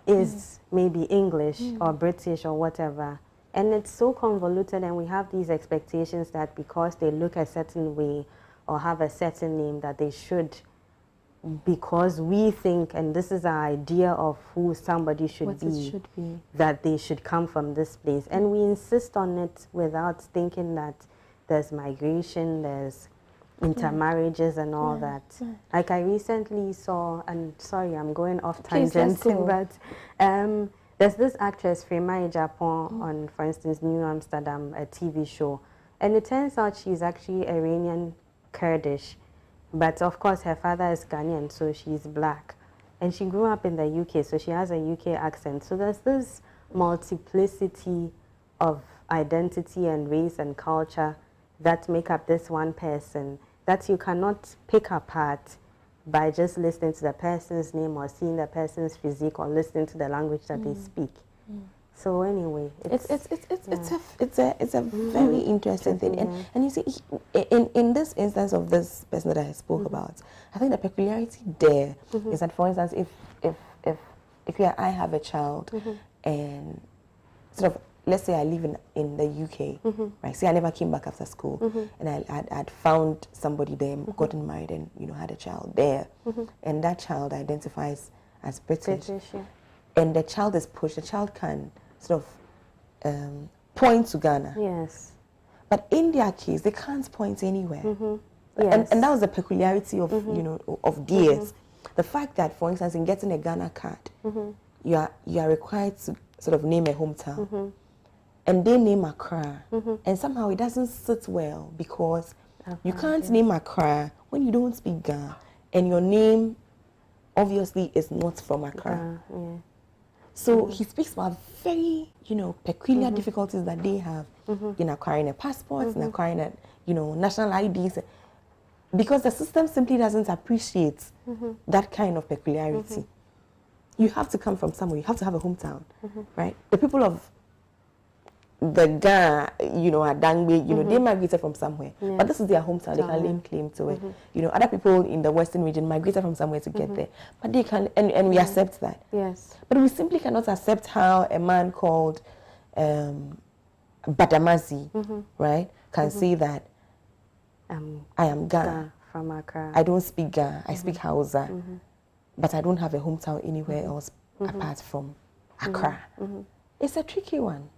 Speaker 3: is maybe English or British or whatever. And it's so convoluted, and we have these expectations that because they look a certain way or have a certain name, that they should, because we think, and this is our idea of who somebody should be, that they should come from this place. And we insist on it without thinking that there's migration, there's intermarriages and all that. Like I recently saw, and sorry, I'm going off tangenting, but there's this actress, Frema Japan, on, for instance, New Amsterdam, a TV show. And it turns out she's actually Iranian Kurdish. But of course, her father is Ghanaian, so she's black. And she grew up in the UK, so she has a UK accent. So there's this multiplicity of identity and race and culture that make up this one person that you cannot pick apart by just listening to the person's name or seeing the person's physique or listening to the language that they speak. So anyway, it's
Speaker 2: a very interesting thing, and you see, in this instance of this person that I spoke about, I think the peculiarity there is that, for instance, if I have a child and sort of, let's say I live in the UK, right? Say I never came back after school, and I'd found somebody there, gotten married, and had a child there, and that child identifies as British, and the child is pushed. The child can sort of point to Ghana.
Speaker 3: Yes.
Speaker 2: But in their case, they can't point anywhere. Yes. And that was the peculiarity of of theirs. The fact that, for instance, in getting a Ghana card, you are required to sort of name a hometown. And they name Accra. And somehow it doesn't sit well, because you can't name Accra when you don't speak Ghana. And your name obviously is not from Accra. So he speaks about very, peculiar difficulties that they have in acquiring a passport, in acquiring a, national IDs, because the system simply doesn't appreciate that kind of peculiarity. You have to come from somewhere. You have to have a hometown, right? The people of the Ghana, Adangbe, they migrated from somewhere. But this is their hometown. They can lay claim to it. Other people in the Western region migrated from somewhere to get there. But they can, and we accept that.
Speaker 3: Yes.
Speaker 2: But we simply cannot accept how a man called Badamazi, right, can say that I am Ghana.
Speaker 3: From Accra.
Speaker 2: I don't speak Ghana. I speak Hausa. But I don't have a hometown anywhere else apart from Accra. It's a tricky one.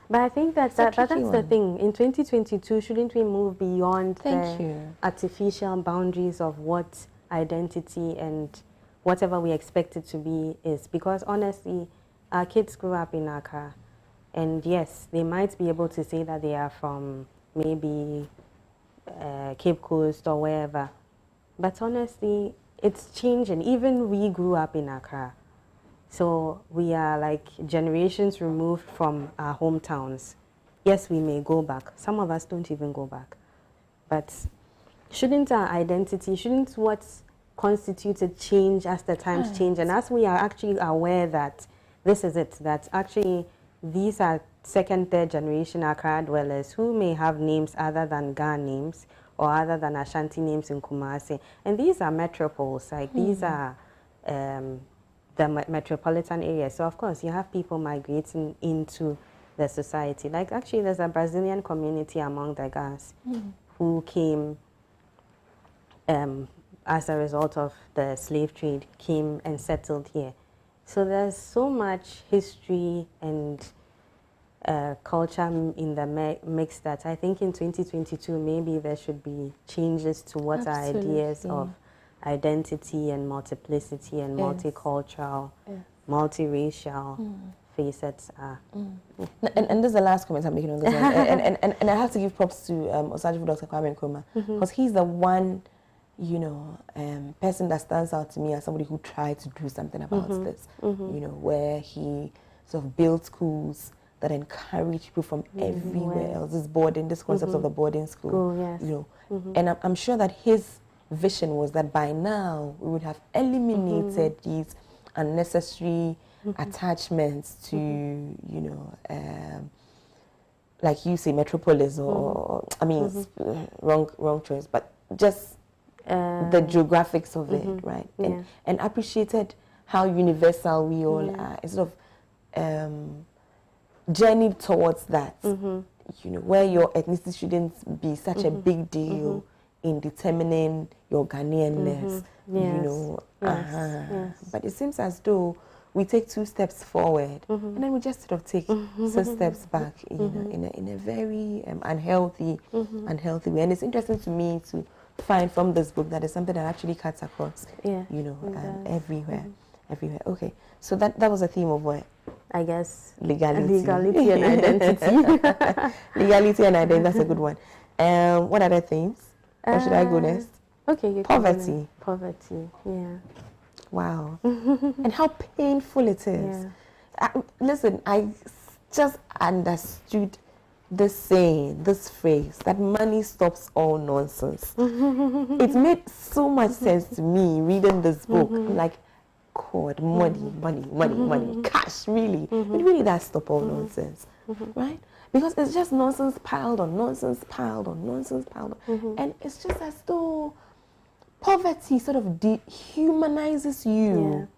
Speaker 3: But I think that's the thing. In 2022, shouldn't we move beyond the artificial boundaries of what identity and whatever we expect it to be is? Because honestly, our kids grew up in Accra. And yes, they might be able to say that they are from maybe Cape Coast or wherever. But honestly, it's changing. Even we grew up in Accra. So we are like generations removed from our hometowns. Yes, we may go back. Some of us don't even go back. But shouldn't our identity, shouldn't what constitutes it change as the times change? And as we are actually aware that this is it, that actually these are second, third generation Accra dwellers who may have names other than Ghana names or other than Ashanti names in Kumasi. And these are metropoles, like these are the metropolitan area. So of course you have people migrating into the society. Like actually there's a Brazilian community among the Ghans who came as a result of the slave trade, came and settled here. So there's so much history and culture in the mix that I think in 2022 maybe there should be changes to what our ideas of identity and multiplicity and multicultural, multiracial facets are.
Speaker 2: And this is the last comment I'm making on this one. and I have to give props to Osagyefo Dr. Kwame Nkrumah, because he's the one, person that stands out to me as somebody who tried to do something about this, where he sort of built schools that encourage people from everywhere else. This concept of the boarding school, you know. And I'm sure that his vision was that by now we would have eliminated these unnecessary attachments to, you know, like you say, metropolis or I mean, wrong choice, but just the geographics of it, right? And appreciated how universal we all are, and sort of journeyed towards that, you know, where your ethnicity shouldn't be such a big deal in determining your Ghanaianness, you know. But it seems as though we take 2 steps forward and then we just sort of take 6 steps back, you know, in a very unhealthy way. And it's interesting to me to find from this book that it's something that actually cuts across, you know, everywhere. Okay, so that was a theme of what?
Speaker 3: I guess
Speaker 2: legality
Speaker 3: and identity.
Speaker 2: Legality and identity, that's a good one. What other themes? Or should I go next?
Speaker 3: Okay,
Speaker 2: poverty.
Speaker 3: Poverty, yeah.
Speaker 2: Wow. And how painful it is. Listen, I just understood this saying, this phrase, that money stops all nonsense. It made so much sense to me reading this book. I'm like, God, money, cash, really. It really does stop all nonsense, right? Because it's just nonsense piled on, nonsense piled on, nonsense piled on. And it's just as though poverty sort of dehumanizes you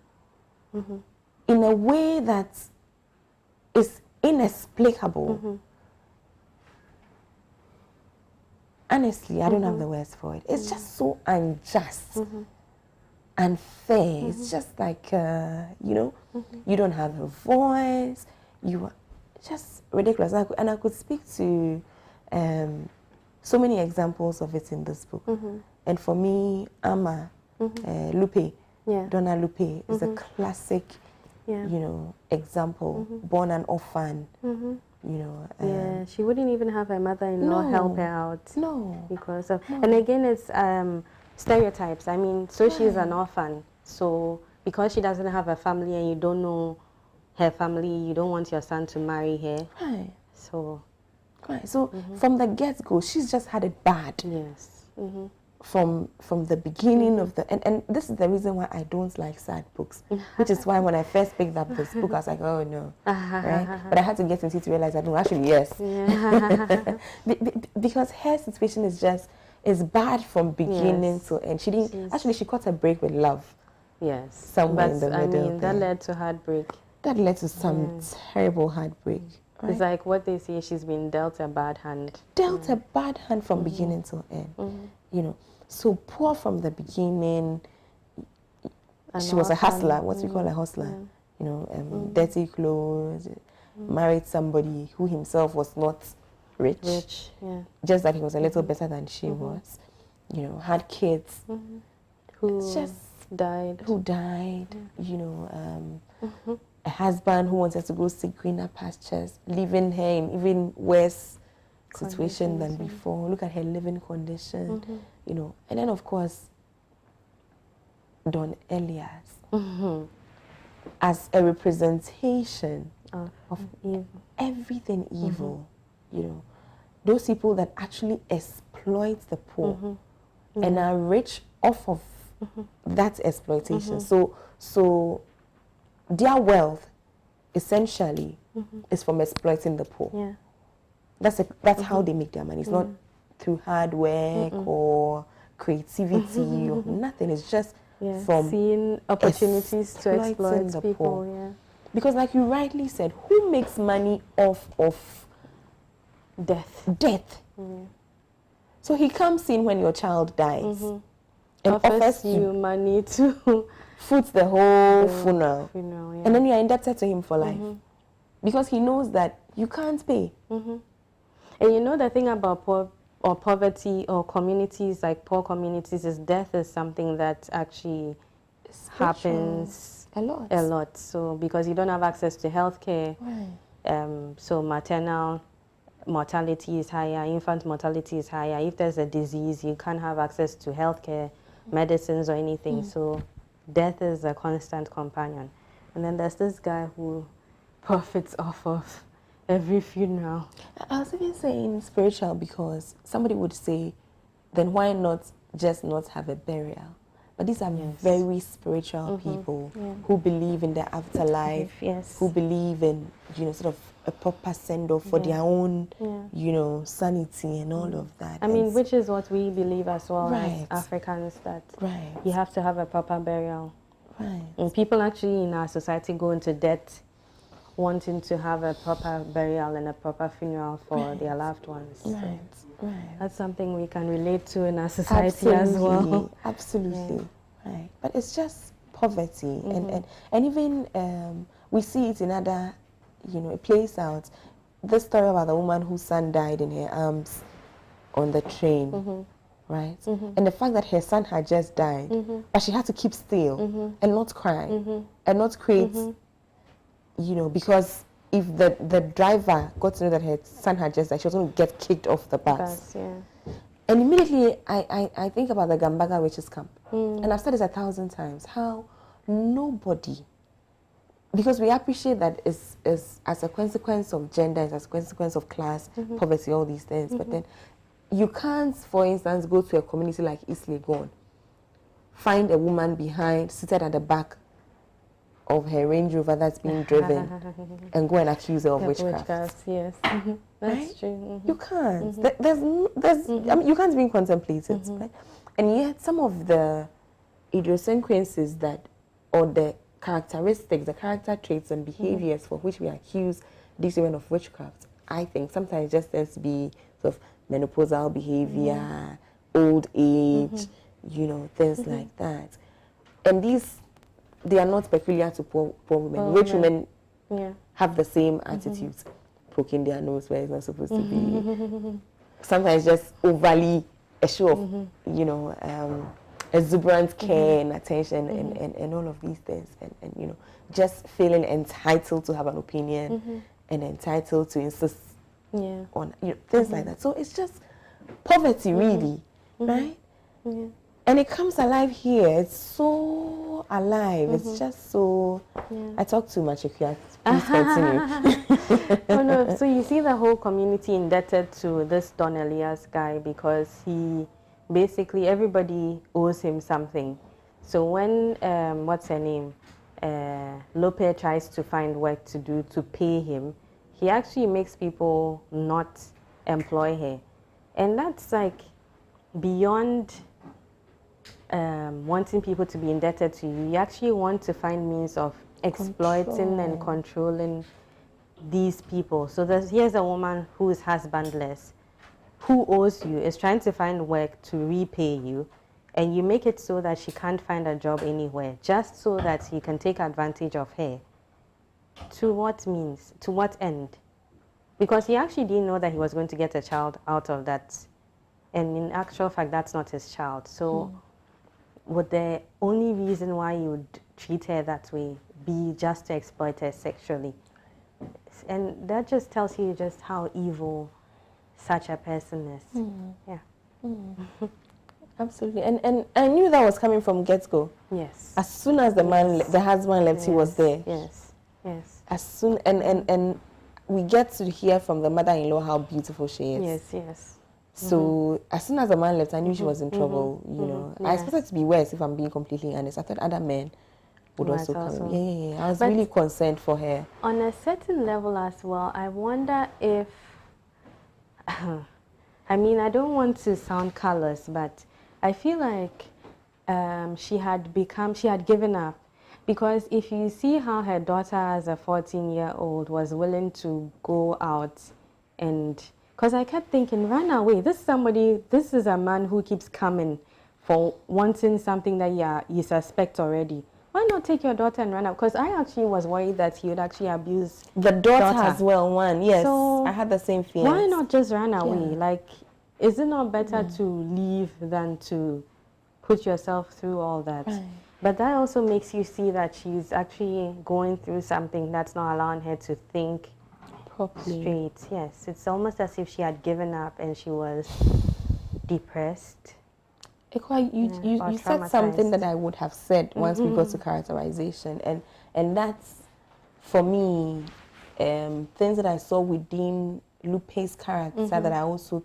Speaker 2: in a way that is inexplicable. Honestly, I don't have the words for it. It's just so unjust, unfair. It's just like, you know, you don't have a voice. You are just ridiculous. And I could speak to so many examples of it in this book. And for me, Ama, Lupe, Donna Lupe is a classic, you know, example. Born an orphan, you know.
Speaker 3: She wouldn't even have her mother-in-law help her out.
Speaker 2: No.
Speaker 3: Because of, and again, it's stereotypes. I mean, so she's an orphan. So because she doesn't have a family and you don't know her family, you don't want your son to marry her.
Speaker 2: Right.
Speaker 3: So.
Speaker 2: Right. So from the get-go, she's just had it bad.
Speaker 3: Yes.
Speaker 2: From the beginning of the and this is the reason why I don't like sad books, which is why when I first picked up this book I was like, oh no, right? But I had to get into it to realize that no, actually yes, because her situation is bad from beginning to end. She didn't actually, she caught a break with love.
Speaker 3: Yes,
Speaker 2: somewhere in the middle.
Speaker 3: I mean, that led to heartbreak.
Speaker 2: That led to some terrible heartbreak. Right?
Speaker 3: It's like what they say, she's been dealt a bad hand.
Speaker 2: Dealt a bad hand from beginning to end. You know, so poor from the beginning. She was a hustler. What we call a hustler. You know, dirty clothes. Married somebody who himself was not rich. Just that he was a little better than she was. You know, had kids
Speaker 3: who
Speaker 2: just
Speaker 3: died.
Speaker 2: You know, a husband who wanted to go seek greener pastures, leaving her in even worse situation than before. Look at her living condition, you know. And then, of course, Don Elias as a representation of everything evil, you know. Those people that actually exploit the poor and are rich off of that exploitation. So their wealth essentially is from exploiting the poor. That's how they make their money. It's not through hard work or creativity or nothing. It's just from
Speaker 3: seeing opportunities to exploit the people. Poor.
Speaker 2: Because like you rightly said, who makes money off of death? So he comes in when your child dies and offers
Speaker 3: you money to
Speaker 2: foot the whole funeral. And then you are indebted to him for life. Because he knows that you can't pay.
Speaker 3: And you know the thing about poverty or communities, like poor communities, is death is something that actually happens
Speaker 2: a lot.
Speaker 3: So because you don't have access to healthcare, so maternal mortality is higher, infant mortality is higher. If there's a disease, you can't have access to healthcare, medicines or anything. So death is a constant companion. And then there's this guy who profits off of every funeral.
Speaker 2: I was even saying spiritual because somebody would say, then why not just not have a burial? But these are very spiritual people who believe in the afterlife, who believe in, sort of a proper send-off for their own, sanity and all of that.
Speaker 3: I mean, which is what we believe as well
Speaker 2: Right.
Speaker 3: as Africans, that
Speaker 2: Right.
Speaker 3: you have to have a proper burial.
Speaker 2: Right.
Speaker 3: And people actually in our society go into debt wanting to have a proper burial and a proper funeral for their loved ones.
Speaker 2: Right.
Speaker 3: So
Speaker 2: Right.
Speaker 3: that's something we can relate to in our society as well.
Speaker 2: Absolutely. Right. But it's just poverty. And even we see it in other, it plays out. This story about the woman whose son died in her arms on the train. Right? And the fact that her son had just died, but she had to keep still and not cry and not create, because if the driver got to know that her son had just died, she was going to get kicked off the bus. And immediately I think about the Gambaga witches camp. And I've said this 1,000 times, how nobody, because we appreciate that it's as a consequence of gender, it's as a consequence of class, poverty, all these things, but then you can't, for instance, go to a community like East Legon, find a woman behind, seated at the back of her Range Rover that's being driven, and go and accuse her of witchcraft.
Speaker 3: Yes, that's true.
Speaker 2: You can't. I mean, you can't even contemplate it. Right? And yet, some of the idiosyncrasies or the characteristics, the character traits and behaviors for which we accuse these women of witchcraft, I think sometimes just tends to be sort of menopausal behavior, old age, things like that. And they are not peculiar to poor women. Rich women have the same attitudes, poking their nose where it's not supposed to be. Sometimes just overly a show of, exuberant care and attention and all of these things. And just feeling entitled to have an opinion and entitled to insist on things like that. So it's just poverty, really, right? And it comes alive here. It's so alive. It's just so. I talk too much. If you please continue.
Speaker 3: Oh no! So you see the whole community indebted to this Don Elias guy because he basically everybody owes him something. So when what's her name, Lope tries to find work to do to pay him, he actually makes people not employ her. And that's like beyond wanting people to be indebted to you. You actually want to find means of exploiting and controlling these people. So here's a woman who is husbandless, who owes you, is trying to find work to repay you, and you make it so that she can't find a job anywhere, just so that he can take advantage of her. To what means? To what end? Because he actually didn't know that he was going to get a child out of that. And in actual fact, that's not his child. So would the only reason why you would treat her that way be just to exploit her sexually? And that just tells you just how evil such a person is. Yeah.
Speaker 2: Absolutely. And I knew that was coming from get-go.
Speaker 3: Yes.
Speaker 2: As soon as the husband left, he was there.
Speaker 3: Yes. Yes.
Speaker 2: As soon, and we get to hear from the mother-in-law how beautiful she is.
Speaker 3: Yes, yes.
Speaker 2: So as soon as the man left, I knew she was in trouble, I expected it to be worse, if I'm being completely honest. I thought other men would also come. Yeah. I was really concerned for her.
Speaker 3: On a certain level as well, I wonder if, I mean, I don't want to sound callous, but I feel like she had given up. Because if you see how her daughter as a 14-year-old was willing to go out and, because I kept thinking, run away. This is a man who keeps coming for wanting something that you suspect already. Why not take your daughter and run out? Because I actually was worried that he would actually abuse
Speaker 2: the daughter as well. Yes,
Speaker 3: so
Speaker 2: I had the same feeling.
Speaker 3: Why not just run away? Like, is it not better to leave than to put yourself through all that? Right. But that also makes you see that she's actually going through something that's not allowing her to think properly. Straight. Yes, it's almost as if she had given up and she was depressed.
Speaker 2: Aekua, you said something that I would have said once we got to characterization, and that's, for me, things that I saw within Lupe's character that I also,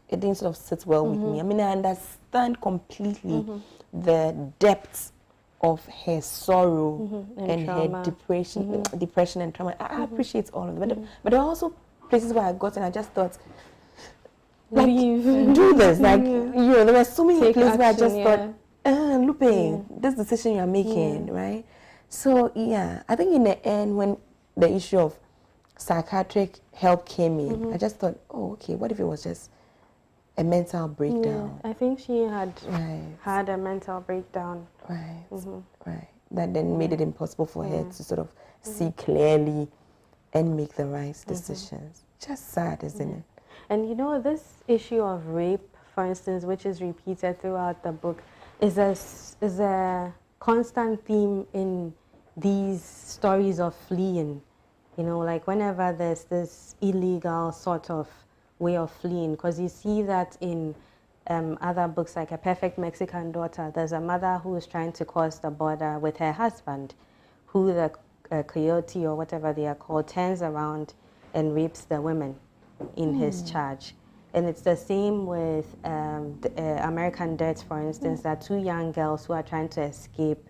Speaker 2: it didn't sort of sit well with me. I mean, I understand completely the depths of her sorrow and her depression and trauma. I appreciate all of it, but there are also places where I got and I just thought, like, do this. Like, there were so many places where I just thought, Lupe, this decision you're making, right? So, yeah, I think in the end, when the issue of psychiatric help came in, I just thought, oh, okay, what if it was just a mental breakdown?
Speaker 3: I think she had had a mental breakdown.
Speaker 2: Right, right. That then made it impossible for her to sort of see clearly and make the right decisions. Just sad, isn't it?
Speaker 3: And you know, this issue of rape, for instance, which is repeated throughout the book, is a constant theme in these stories of fleeing. You know, like whenever there's this illegal sort of way of fleeing, because you see that in other books like A Perfect Mexican Daughter, there's a mother who is trying to cross the border with her husband, who the coyote or whatever they are called turns around and rapes the women in his charge. And it's the same with American Dirt, for instance. There are two young girls who are trying to escape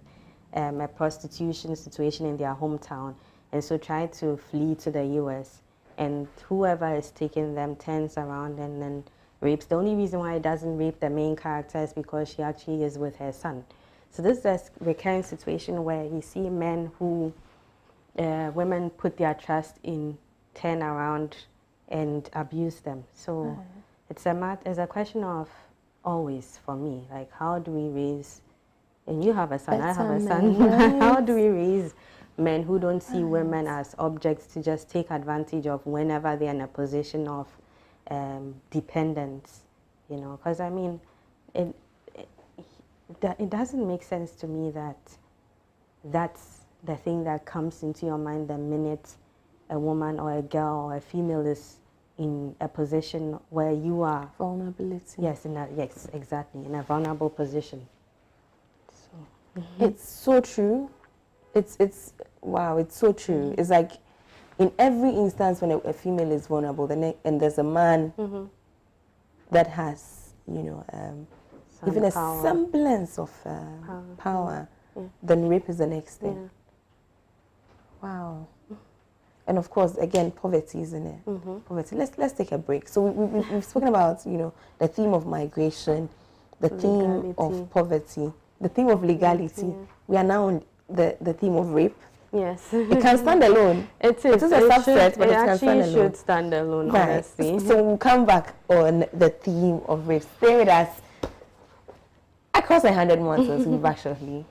Speaker 3: a prostitution situation in their hometown, and so try to flee to the US. And whoever is taking them turns around and then rapes. The only reason why it doesn't rape the main character is because she actually is with her son. So this is a recurring situation where you see men who women put their trust in turn around and abuse them. So it's a question of always, for me, like, how do we raise, and you have a son, I have a son, right? How do we raise men who don't see women as objects to just take advantage of whenever they're in a position of dependence, you know? Because I mean, it doesn't make sense to me that that's the thing that comes into your mind the minute a woman or a girl or a female is in a position where you are
Speaker 2: vulnerability.
Speaker 3: Yes, yes, exactly, in a vulnerable position. So
Speaker 2: it's so true. It's wow. It's so true. It's like in every instance when a female is vulnerable, and there's a man that has, you know, even a semblance of power, then rape is the next thing. Wow. And of course, again, poverty, isn't it? Poverty. Let's take a break. So we've spoken about, you know, the theme of migration, the theme of poverty, the theme of legality. We are now on the theme of rape.
Speaker 3: Yes.
Speaker 2: It can stand alone.
Speaker 3: It is.
Speaker 2: It is a subset, but it can stand alone.
Speaker 3: It should stand alone,
Speaker 2: right.
Speaker 3: Honestly.
Speaker 2: So we'll come back on the theme of rape. Stay with us. Across 100 months, we'll be back shortly.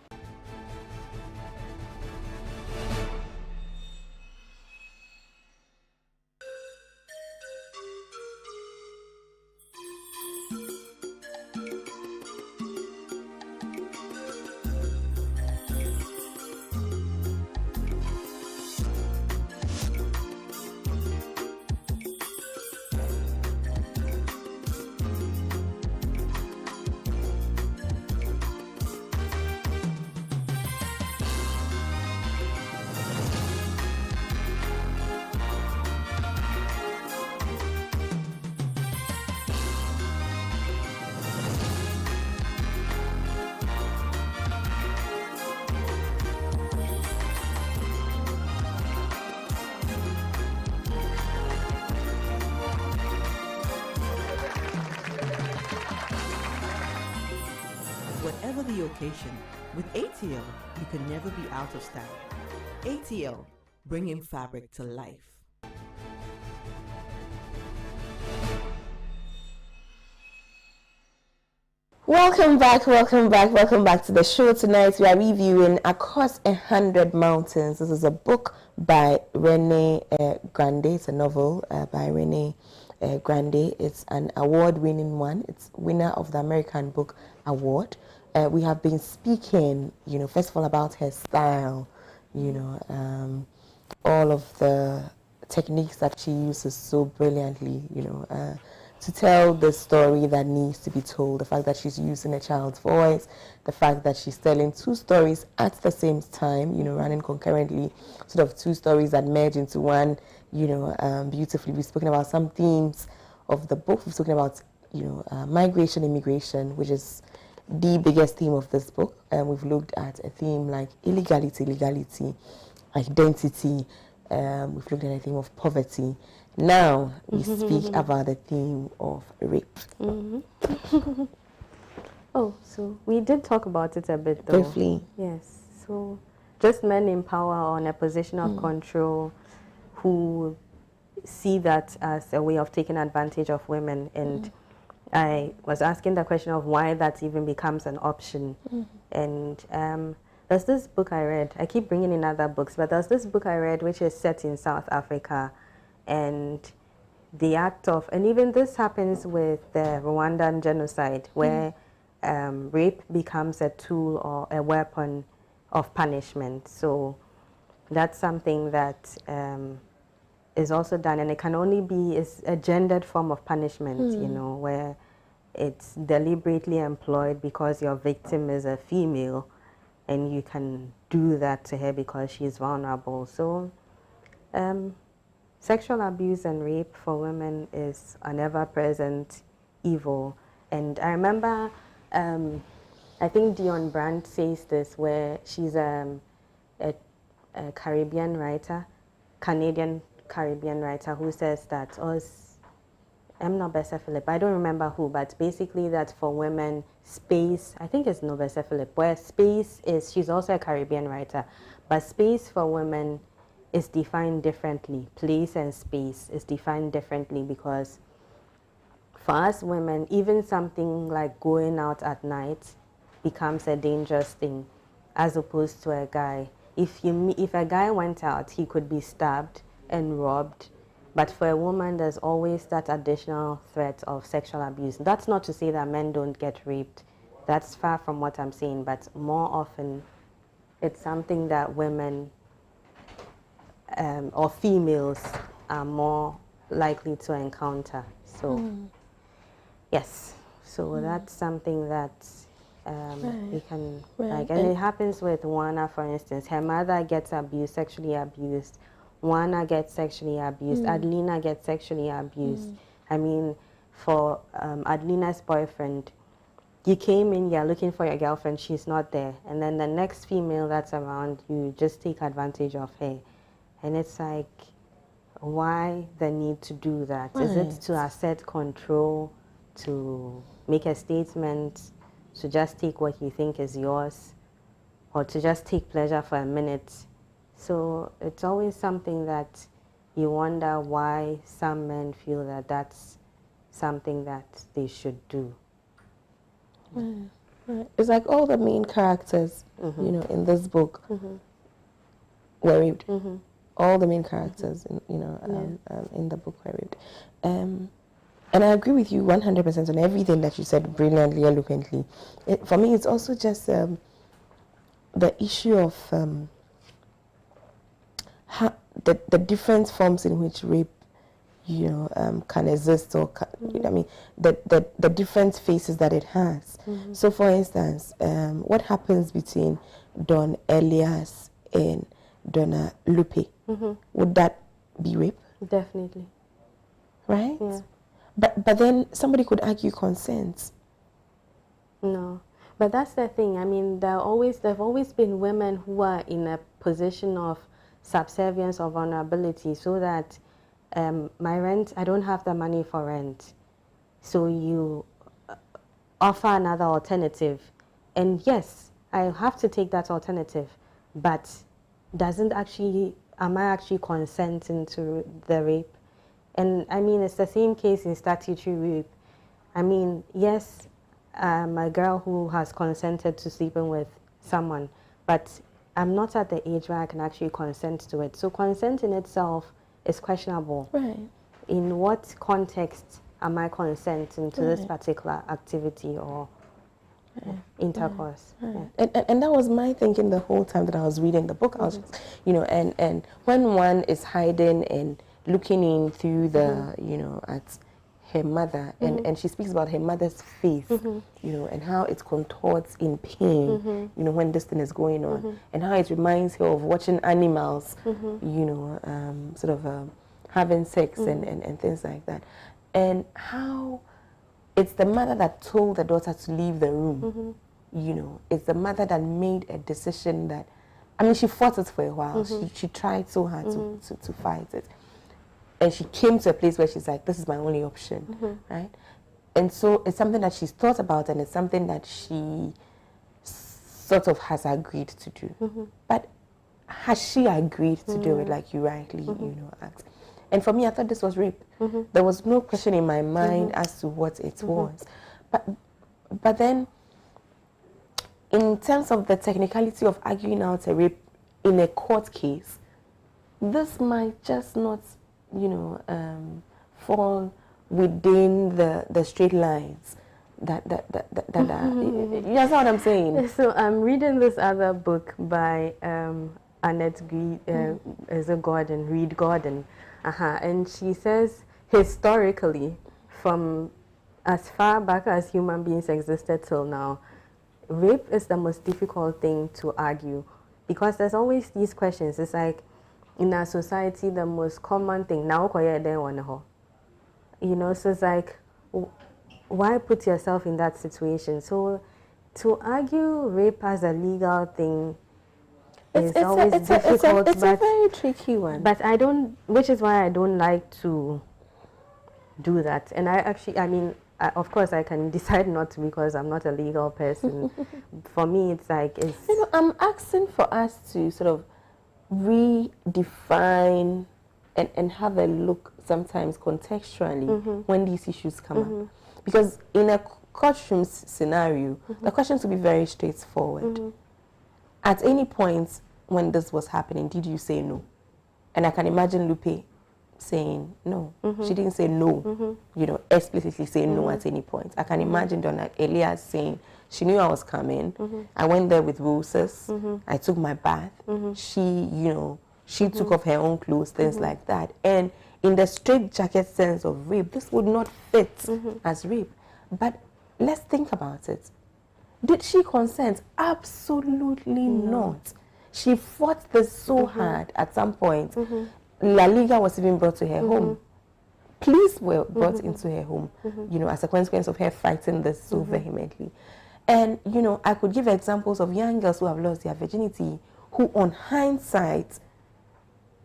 Speaker 1: Whatever the occasion, with ATL, you can never be out of style. ATL, bringing fabric to life.
Speaker 2: Welcome back to the show. Tonight we are reviewing Across 100 Mountains. This is a book by Renee Grande. It's a novel by Renee Grande. It's an award-winning one. It's winner of the American Book Award. We have been speaking, you know, first of all about her style, you know, all of the techniques that she uses so brilliantly, you know, to tell the story that needs to be told. The fact that she's using a child's voice, the fact that she's telling two stories at the same time, you know, running concurrently, sort of two stories that merge into one, you know, beautifully. We've spoken about some themes of the book. We've spoken about, you know, migration, immigration, which is the biggest theme of this book. And we've looked at a theme like illegality, legality, identity. We've looked at a theme of poverty. Now we speak about the theme of rape.
Speaker 3: Oh, so we did talk about it a bit, though.
Speaker 2: Briefly.
Speaker 3: Yes. So just men in power or in a position of control who see that as a way of taking advantage of women. And I was asking the question of why that even becomes an option. And there's this book I read. I keep bringing in other books, but there's this book I read which is set in South Africa. And the act of, and even this happens with the Rwandan genocide, where rape becomes a tool or a weapon of punishment. So that's something that is also done, and it can only be is a gendered form of punishment, you know, where it's deliberately employed because your victim is a female, and you can do that to her because she's vulnerable. So sexual abuse and rape for women is an ever-present evil. And I remember, I think Dion Brandt says this, where she's a Caribbean writer, Canadian Caribbean writer, who says that, I'm not Bessa Philip, I don't remember who, but basically that for women, space, I think it's Novessa Philip, where space is, she's also a Caribbean writer, but space for women is defined differently. Place and space is defined differently, because for us women, even something like going out at night becomes a dangerous thing, as opposed to a guy. If a guy went out, he could be stabbed and robbed. But for a woman, there's always that additional threat of sexual abuse. That's not to say that men don't get raped. That's far from what I'm saying. But more often, it's something that women or females are more likely to encounter. So, yes. So that's something that you can, like, and it happens with Wana, for instance. Her mother gets abused, sexually abused. Wana gets sexually abused. Adelina gets sexually abused. I mean, for Adelina's boyfriend, you came in, you're looking for your girlfriend, she's not there. And then the next female that's around, you just take advantage of her. And it's like, why the need to do that? Is it to assert control, to make a statement, to just take what you think is yours, or to just take pleasure for a minute? So it's always something that you wonder why some men feel that that's something that they should do.
Speaker 2: It's like all the main characters, you know, in this book were raped. All the main characters, in the book were raped. And I agree with you 100% on everything that you said brilliantly, eloquently. For me, it's also just the issue of the different forms in which rape, can exist, or the different faces that it has. So, for instance, what happens between Don Elias and Donna Lupe? Would that be rape?
Speaker 3: Definitely.
Speaker 2: Right?
Speaker 3: Yeah.
Speaker 2: But then somebody could argue consent.
Speaker 3: No. But that's the thing. I mean, there have always been women who are in a position of subservience or vulnerability, so that my rent, I don't have the money for rent. So you offer another alternative. And yes, I have to take that alternative, but am I actually consenting to the rape? And I mean, it's the same case in statutory rape. I mean, yes, I'm a girl who has consented to sleeping with someone, but I'm not at the age where I can actually consent to it. So consent in itself is questionable.
Speaker 2: Right.
Speaker 3: In what context am I consenting to this particular activity or intercourse?
Speaker 2: Right. And that was my thinking the whole time that I was reading the book. I was, and when one is hiding and looking in through the, at her mother, and she speaks about her mother's face, you know, and how it contorts in pain, you know, when this thing is going on, and how it reminds her of watching animals, you know, sort of having sex and things like that, and how it's the mother that told the daughter to leave the room, you know, it's the mother that made a decision that, I mean, she fought it for a while, she tried so hard to fight it. And she came to a place where she's like, this is my only option, right? And so it's something that she's thought about, and it's something that she sort of has agreed to do. But has she agreed to do it, like you rightly, you know, asked? And for me, I thought this was rape. There was no question in my mind as to what it was. But then, in terms of the technicality of arguing out a rape in a court case, this might just not, you know, fall within the straight lines that are, you know what I'm saying?
Speaker 3: So I'm reading this other book by Annette Reed Gordon, and she says historically, from as far back as human beings existed till now, rape is the most difficult thing to argue, because there's always these questions. It's like, in our society, the most common thing, now you know, so it's like, why put yourself in that situation? So to argue rape as a legal thing is always difficult.
Speaker 2: It's a very tricky one.
Speaker 3: But I don't, which is why I don't like to do that. And I actually, I mean, of course I can decide not to, because I'm not a legal person. For me, it's like, it's...
Speaker 2: You know, I'm asking for us to sort of redefine and have a look sometimes contextually when these issues come up. Because in a courtroom scenario, the questions will be very straightforward. At any point when this was happening, did you say no? And I can imagine Lupe saying no. She didn't say no, you know, explicitly say no at any point. I can imagine Donna Elias saying, she knew I was coming. I went there with roses. I took my bath. She, you know, she took off her own clothes, things like that. And in the straitjacket sense of rape, this would not fit as rape. But let's think about it. Did she consent? Absolutely not. She fought this so hard at some point. La Liga was even brought to her home. Police were brought into her home, you know, as a consequence of her fighting this so vehemently. And, you know, I could give examples of young girls who have lost their virginity, who on hindsight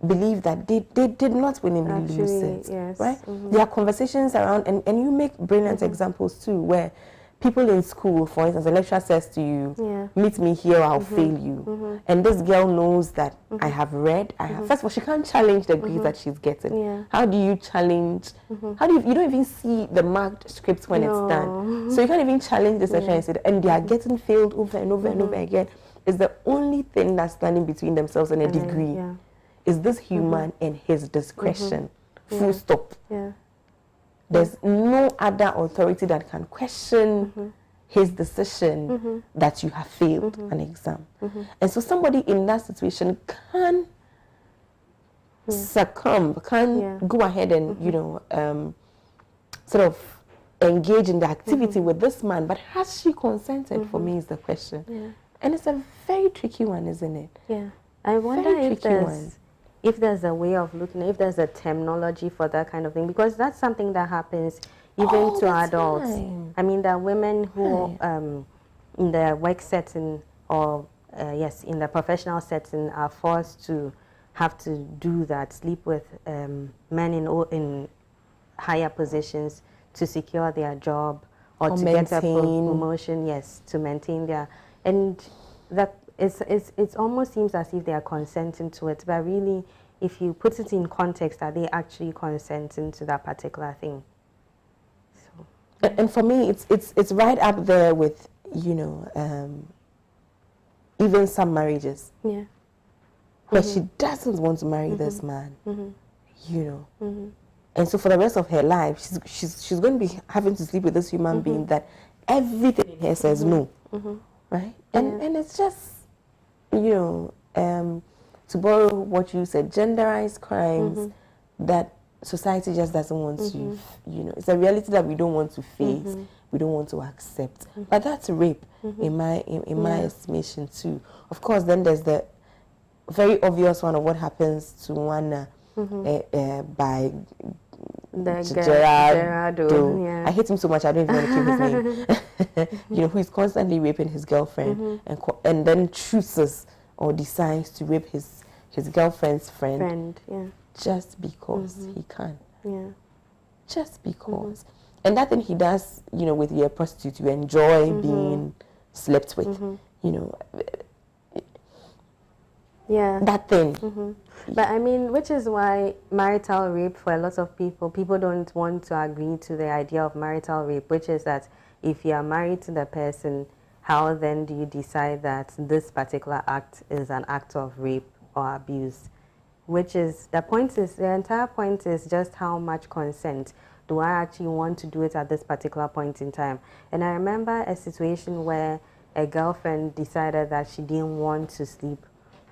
Speaker 2: believe that they did not willingly lose it,
Speaker 3: yes.
Speaker 2: right? There are conversations around, and you make brilliant examples too, where people in school, for instance, a lecturer says to you, meet me here or I'll fail you. And this girl knows that I have read, first of all, she can't challenge the grades that she's getting. How do you challenge, how do you don't even see the marked scripts when it's done. So you can't even challenge the session and say, and they are getting failed over and over and over again. It's the only thing that's standing between themselves and a degree. Is this human and his discretion? Full stop. There's no other authority that can question his decision that you have failed an exam. And so somebody in that situation can succumb, can go ahead and, you know, sort of engage in the activity with this man. But has she consented, for me, is the question. And it's a very tricky one, isn't it?
Speaker 3: I wonder if there's a way of looking, if there's a terminology for that kind of thing, because that's something that happens even to adults. I mean, there are women who, in the work setting or, in the professional setting, are forced to have to do that, sleep with men in higher positions to secure their job or to get a promotion, to maintain their, and that it almost seems as if they are consenting to it, but really, if you put it in context, are they actually consenting to that particular thing? So,
Speaker 2: and for me, it's right up there with, you know, even some marriages, where she doesn't want to marry this man, you know, and so for the rest of her life, she's going to be having to sleep with this human being that everything in her says no, right? And it's just, you know, to borrow what you said, genderized crimes that society just doesn't want to, it's a reality that we don't want to face, we don't want to accept. But that's rape in my estimation too. Of course, then there's the very obvious one of what happens to one by Gerardo.
Speaker 3: Yeah.
Speaker 2: I hate him so much, I don't even want to keep his name. Who is constantly raping his girlfriend and then chooses or decides to rape his girlfriend's friend. Just because he can.
Speaker 3: Yeah.
Speaker 2: Just because. And that thing he does, with your prostitute, you enjoy being slept with,
Speaker 3: Yeah.
Speaker 2: That thing.
Speaker 3: But I mean, which is why marital rape, for a lot of people don't want to agree to the idea of marital rape, which is that if you are married to the person, how then do you decide that this particular act is an act of rape or abuse? Which is, the entire point is just how much consent do I actually want to do it at this particular point in time. And I remember a situation where a girlfriend decided that she didn't want to sleep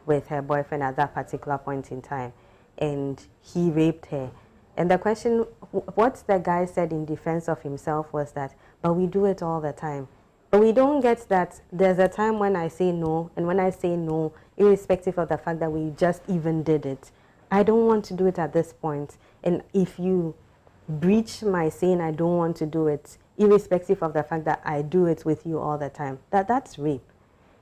Speaker 3: with her boyfriend at that particular point in time, and he raped her. And the question, what the guy said in defense of himself was that, but we do it all the time. But we don't get that there's a time when I say no, and when I say no, irrespective of the fact that we just even did it, I don't want to do it at this point. And if you breach my saying I don't want to do it, irrespective of the fact that I do it with you all the time, that's rape.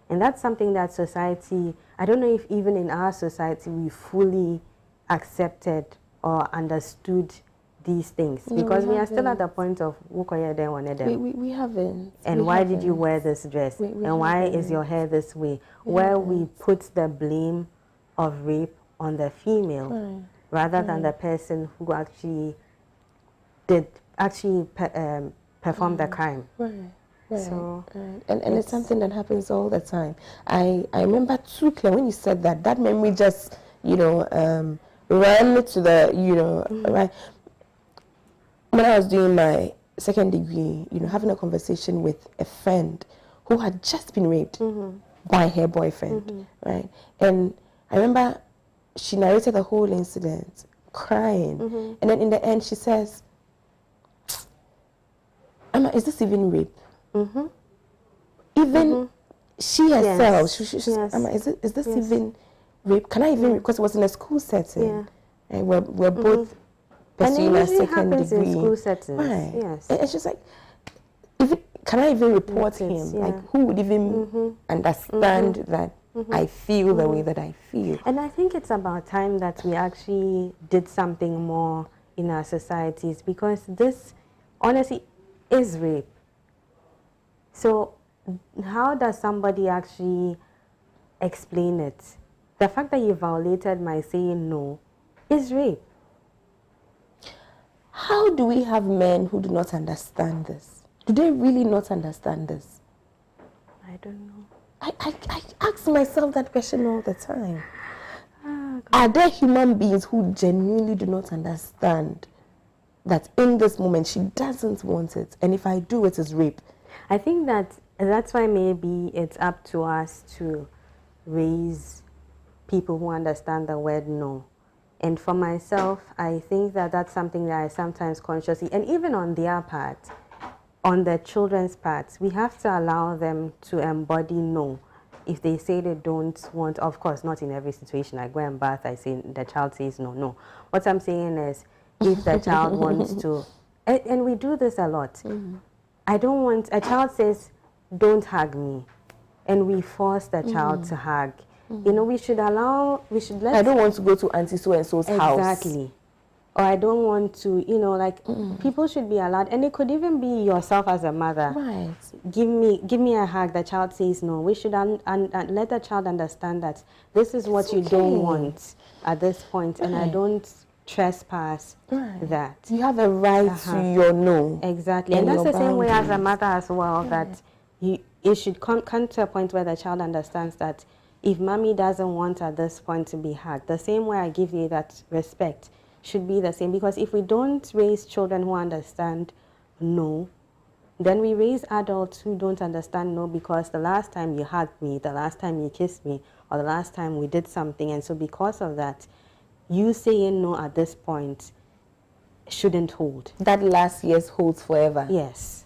Speaker 3: And that's something that society, I don't know if even in our society we fully accepted or understood these things. No, because we are still at the point of,
Speaker 2: we haven't.
Speaker 3: And why did you wear this dress? And why is your hair this way? Where we put the blame of rape on the female rather than the person who actually perform the crime. So,
Speaker 2: and it's something that happens all the time. I remember too clear when you said that memory just, ran to the, right. When I was doing my second degree, having a conversation with a friend who had just been raped by her boyfriend, right? And I remember she narrated the whole incident, crying. And then in the end she says, Emma, is this even rape? Even she herself, she's, Emma, is this even rape? Can I even, because it was in a school setting, and we're both pursuing a second degree.
Speaker 3: In school settings.
Speaker 2: Right.
Speaker 3: Yes.
Speaker 2: And it's just like, can I even report him? Like, who would even understand that I feel the way that I feel?
Speaker 3: And I think it's about time that we actually did something more in our societies, because this, honestly, is rape. So how does somebody actually explain it? The fact that you violated my saying no is rape.
Speaker 2: How do we have men who do not understand this? Do they really not understand this?
Speaker 3: I don't know.
Speaker 2: I ask myself that question all the time. Are there human beings who genuinely do not understand that in this moment she doesn't want it, and if I do, it is rape?
Speaker 3: I think that's why maybe it's up to us to raise people who understand the word no. And for myself, I think that's something that I sometimes consciously, and even on their part, on the children's part, we have to allow them to embody no. If they say they don't want, of course, not in every situation. I go and bath, I say, the child says no, no. What I'm saying is, if the child wants to, and we do this a lot. I don't want, a child says, don't hug me, and we force the child to hug. We should let. I
Speaker 2: don't want to go to Auntie so-and-so's house.
Speaker 3: Exactly. Or I don't want to, people should be allowed, and it could even be yourself as a mother.
Speaker 2: Right.
Speaker 3: Give me a hug. The child says no. We should let the child understand that this is what you don't want at this point, and I don't trespass that.
Speaker 2: You have a right to your no.
Speaker 3: Exactly. And that's the same way as a mother as well, that it should come to a point where the child understands that if mommy doesn't want at this point to be hugged, the same way I give you that respect should be the same. Because if we don't raise children who understand no, then we raise adults who don't understand no, because the last time you hugged me, the last time you kissed me, or the last time we did something, and so because of that, you saying no at this point shouldn't hold.
Speaker 2: That last yes holds forever.
Speaker 3: Yes.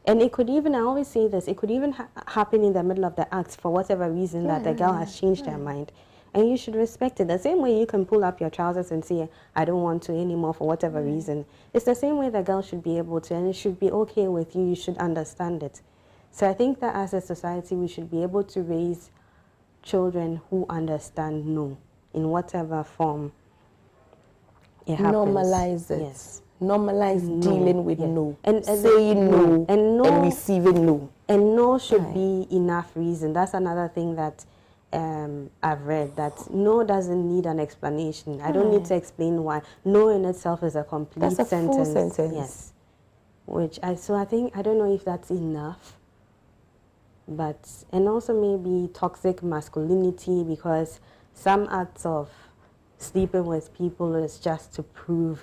Speaker 3: And it could even, I always say this, it could even happen in the middle of the act for whatever reason that the girl has changed her mind. And you should respect it. The same way you can pull up your trousers and say, I don't want to anymore for whatever reason. It's the same way the girl should be able to, and it should be okay with you. You should understand it. So I think that as a society, we should be able to raise children who understand no in whatever form it happens.
Speaker 2: Normalize it.
Speaker 3: Yes.
Speaker 2: Normalize dealing with no.
Speaker 3: And
Speaker 2: saying no.
Speaker 3: And no.
Speaker 2: And receiving no.
Speaker 3: And no should be enough reason. That's another thing that I've read, that no doesn't need an explanation. I don't need to explain why. No in itself is a complete
Speaker 2: sentence. That's a full sentence.
Speaker 3: Yes. So I think, I don't know if that's enough. But, and also maybe toxic masculinity, because some acts of sleeping with people is just to prove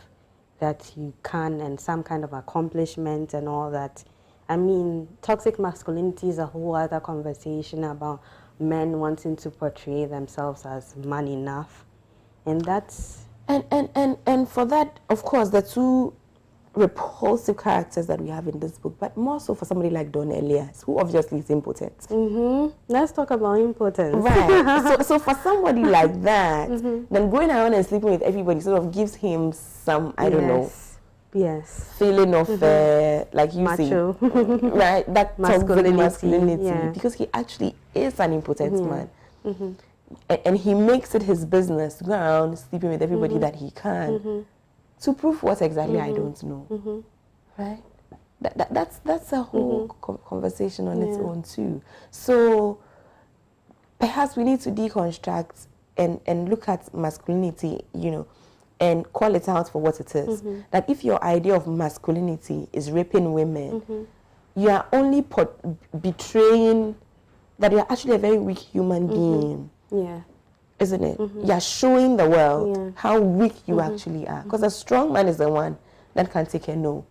Speaker 3: that you can, and some kind of accomplishment and all that. I mean, toxic masculinity is a whole other conversation about men wanting to portray themselves as man enough. And that's...
Speaker 2: And for that, of course, the two repulsive characters that we have in this book, but more so for somebody like Don Elias, who obviously is impotent.
Speaker 3: Let's talk about impotence.
Speaker 2: Right. so for somebody like that, then going around and sleeping with everybody sort of gives him some, I don't know, feeling of, like you
Speaker 3: macho.
Speaker 2: say, right, that masculinity,
Speaker 3: yeah.
Speaker 2: because he actually is an impotent man. And he makes it his business to go around sleeping with everybody that he can. To prove what exactly I don't know, right? That's a whole conversation on its own too. So perhaps we need to deconstruct and look at masculinity, you know, and call it out for what it is. That if your idea of masculinity is raping women, you are only betraying that you are actually a very weak human being.
Speaker 3: Yeah.
Speaker 2: Isn't it? You're showing the world how weak you actually are. Because a strong man is the one that can take a no.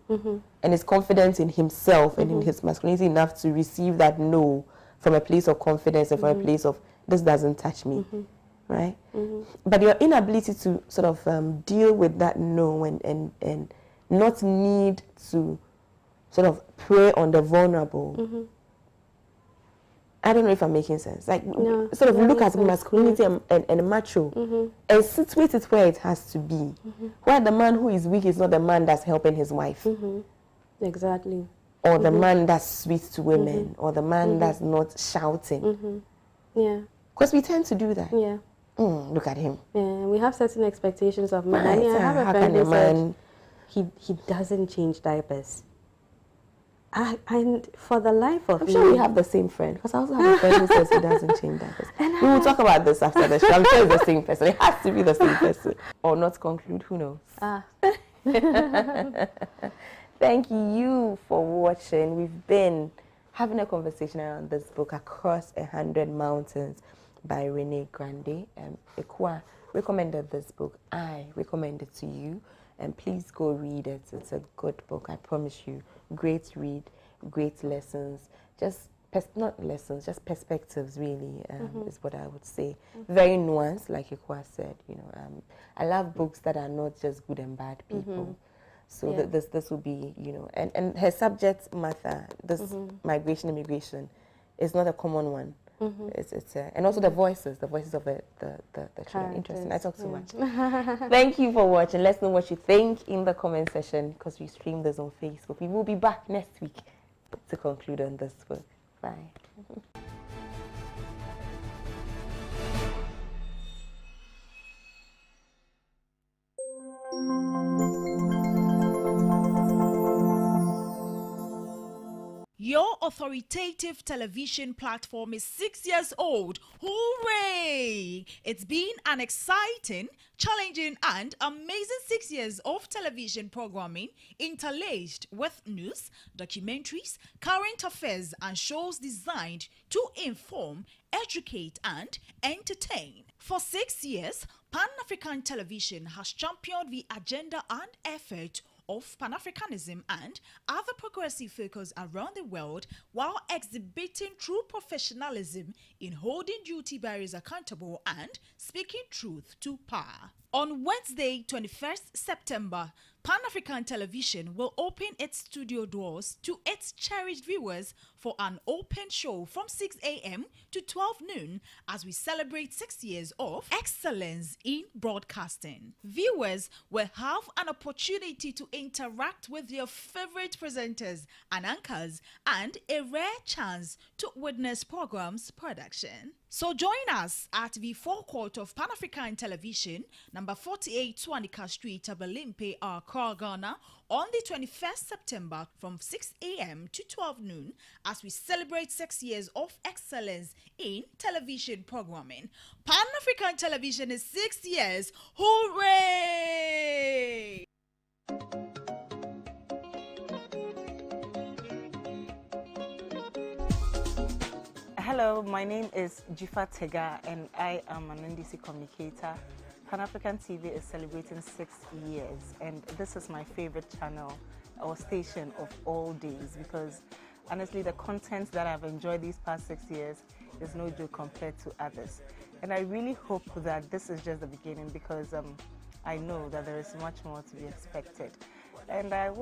Speaker 2: And is confident in himself and in his masculinity enough to receive that no from a place of confidence and from a place of, this doesn't touch me. Right? But your inability to sort of deal with that no and not need to sort of prey on the vulnerable. I don't know if I'm making sense. Like, sort of look at masculinity and macho and situate it where it has to be. Where the man who is weak is not the man that's helping his wife.
Speaker 3: Exactly.
Speaker 2: Or the man that's sweet to women. Or the man that's not shouting.
Speaker 3: Yeah.
Speaker 2: Because we tend to do that.
Speaker 3: Yeah.
Speaker 2: Look at him.
Speaker 3: Yeah, we have certain expectations of men.
Speaker 2: Right.
Speaker 3: I have a friend who said he doesn't change diapers. And for the life of
Speaker 2: I'm
Speaker 3: me...
Speaker 2: sure we have the same friend, because I also have a friend who says he doesn't change diapers. We will talk about this after the show. I'm sure it's the same person. It has to be the same person. Or not conclude, who knows? Thank you for watching. We've been having a conversation around this book, Across 100 Mountains by Grande. Aekua recommended this book. I recommend it to you. And please go read it. It's a good book, I promise you. Great read, great lessons. Just, not lessons, just perspectives, really, is what I would say. Very nuanced, like Aekua said. You know, I love books that are not just good and bad people. So this will be, you know, and her subject matter, this migration, immigration, is not a common one. It's and also the voices of the children. Interesting. I talk too much. Thank you for watching. Let us know what you think in the comment section, because we stream this on Facebook. We will be back next week to conclude on this book. Bye.
Speaker 4: Your authoritative television platform is 6 years old. Hooray! It's been an exciting, challenging and amazing 6 years of television programming interlaced with news, documentaries, current affairs and shows designed to inform, educate and entertain. For 6 years, Pan-African Television has championed the agenda and effort of Pan-Africanism and other progressive focus around the world, while exhibiting true professionalism in holding duty bearers accountable and speaking truth to power. On Wednesday, 21st September Pan-African Television will open its studio doors to its cherished viewers for an open show from 6 a.m. to 12 noon as we celebrate 6 years of excellence in broadcasting. Viewers will have an opportunity to interact with their favorite presenters and anchors and a rare chance to witness programs production. So join us at the forecourt of Pan-African Television, number 48 Swanika Street, Abelimpe, Accra, Ghana, on the 21st September from 6 a.m. to 12 noon as we celebrate 6 years of excellence in television programming. Pan-African Television is 6 years. Hooray!
Speaker 5: Hello, my name is Jifa Tega and I am an NDC communicator. Pan-African TV is celebrating 6 years and this is my favorite channel or station of all days because honestly the content that I've enjoyed these past 6 years is no joke compared to others. And I really hope that this is just the beginning because I know that there is much more to be expected. And I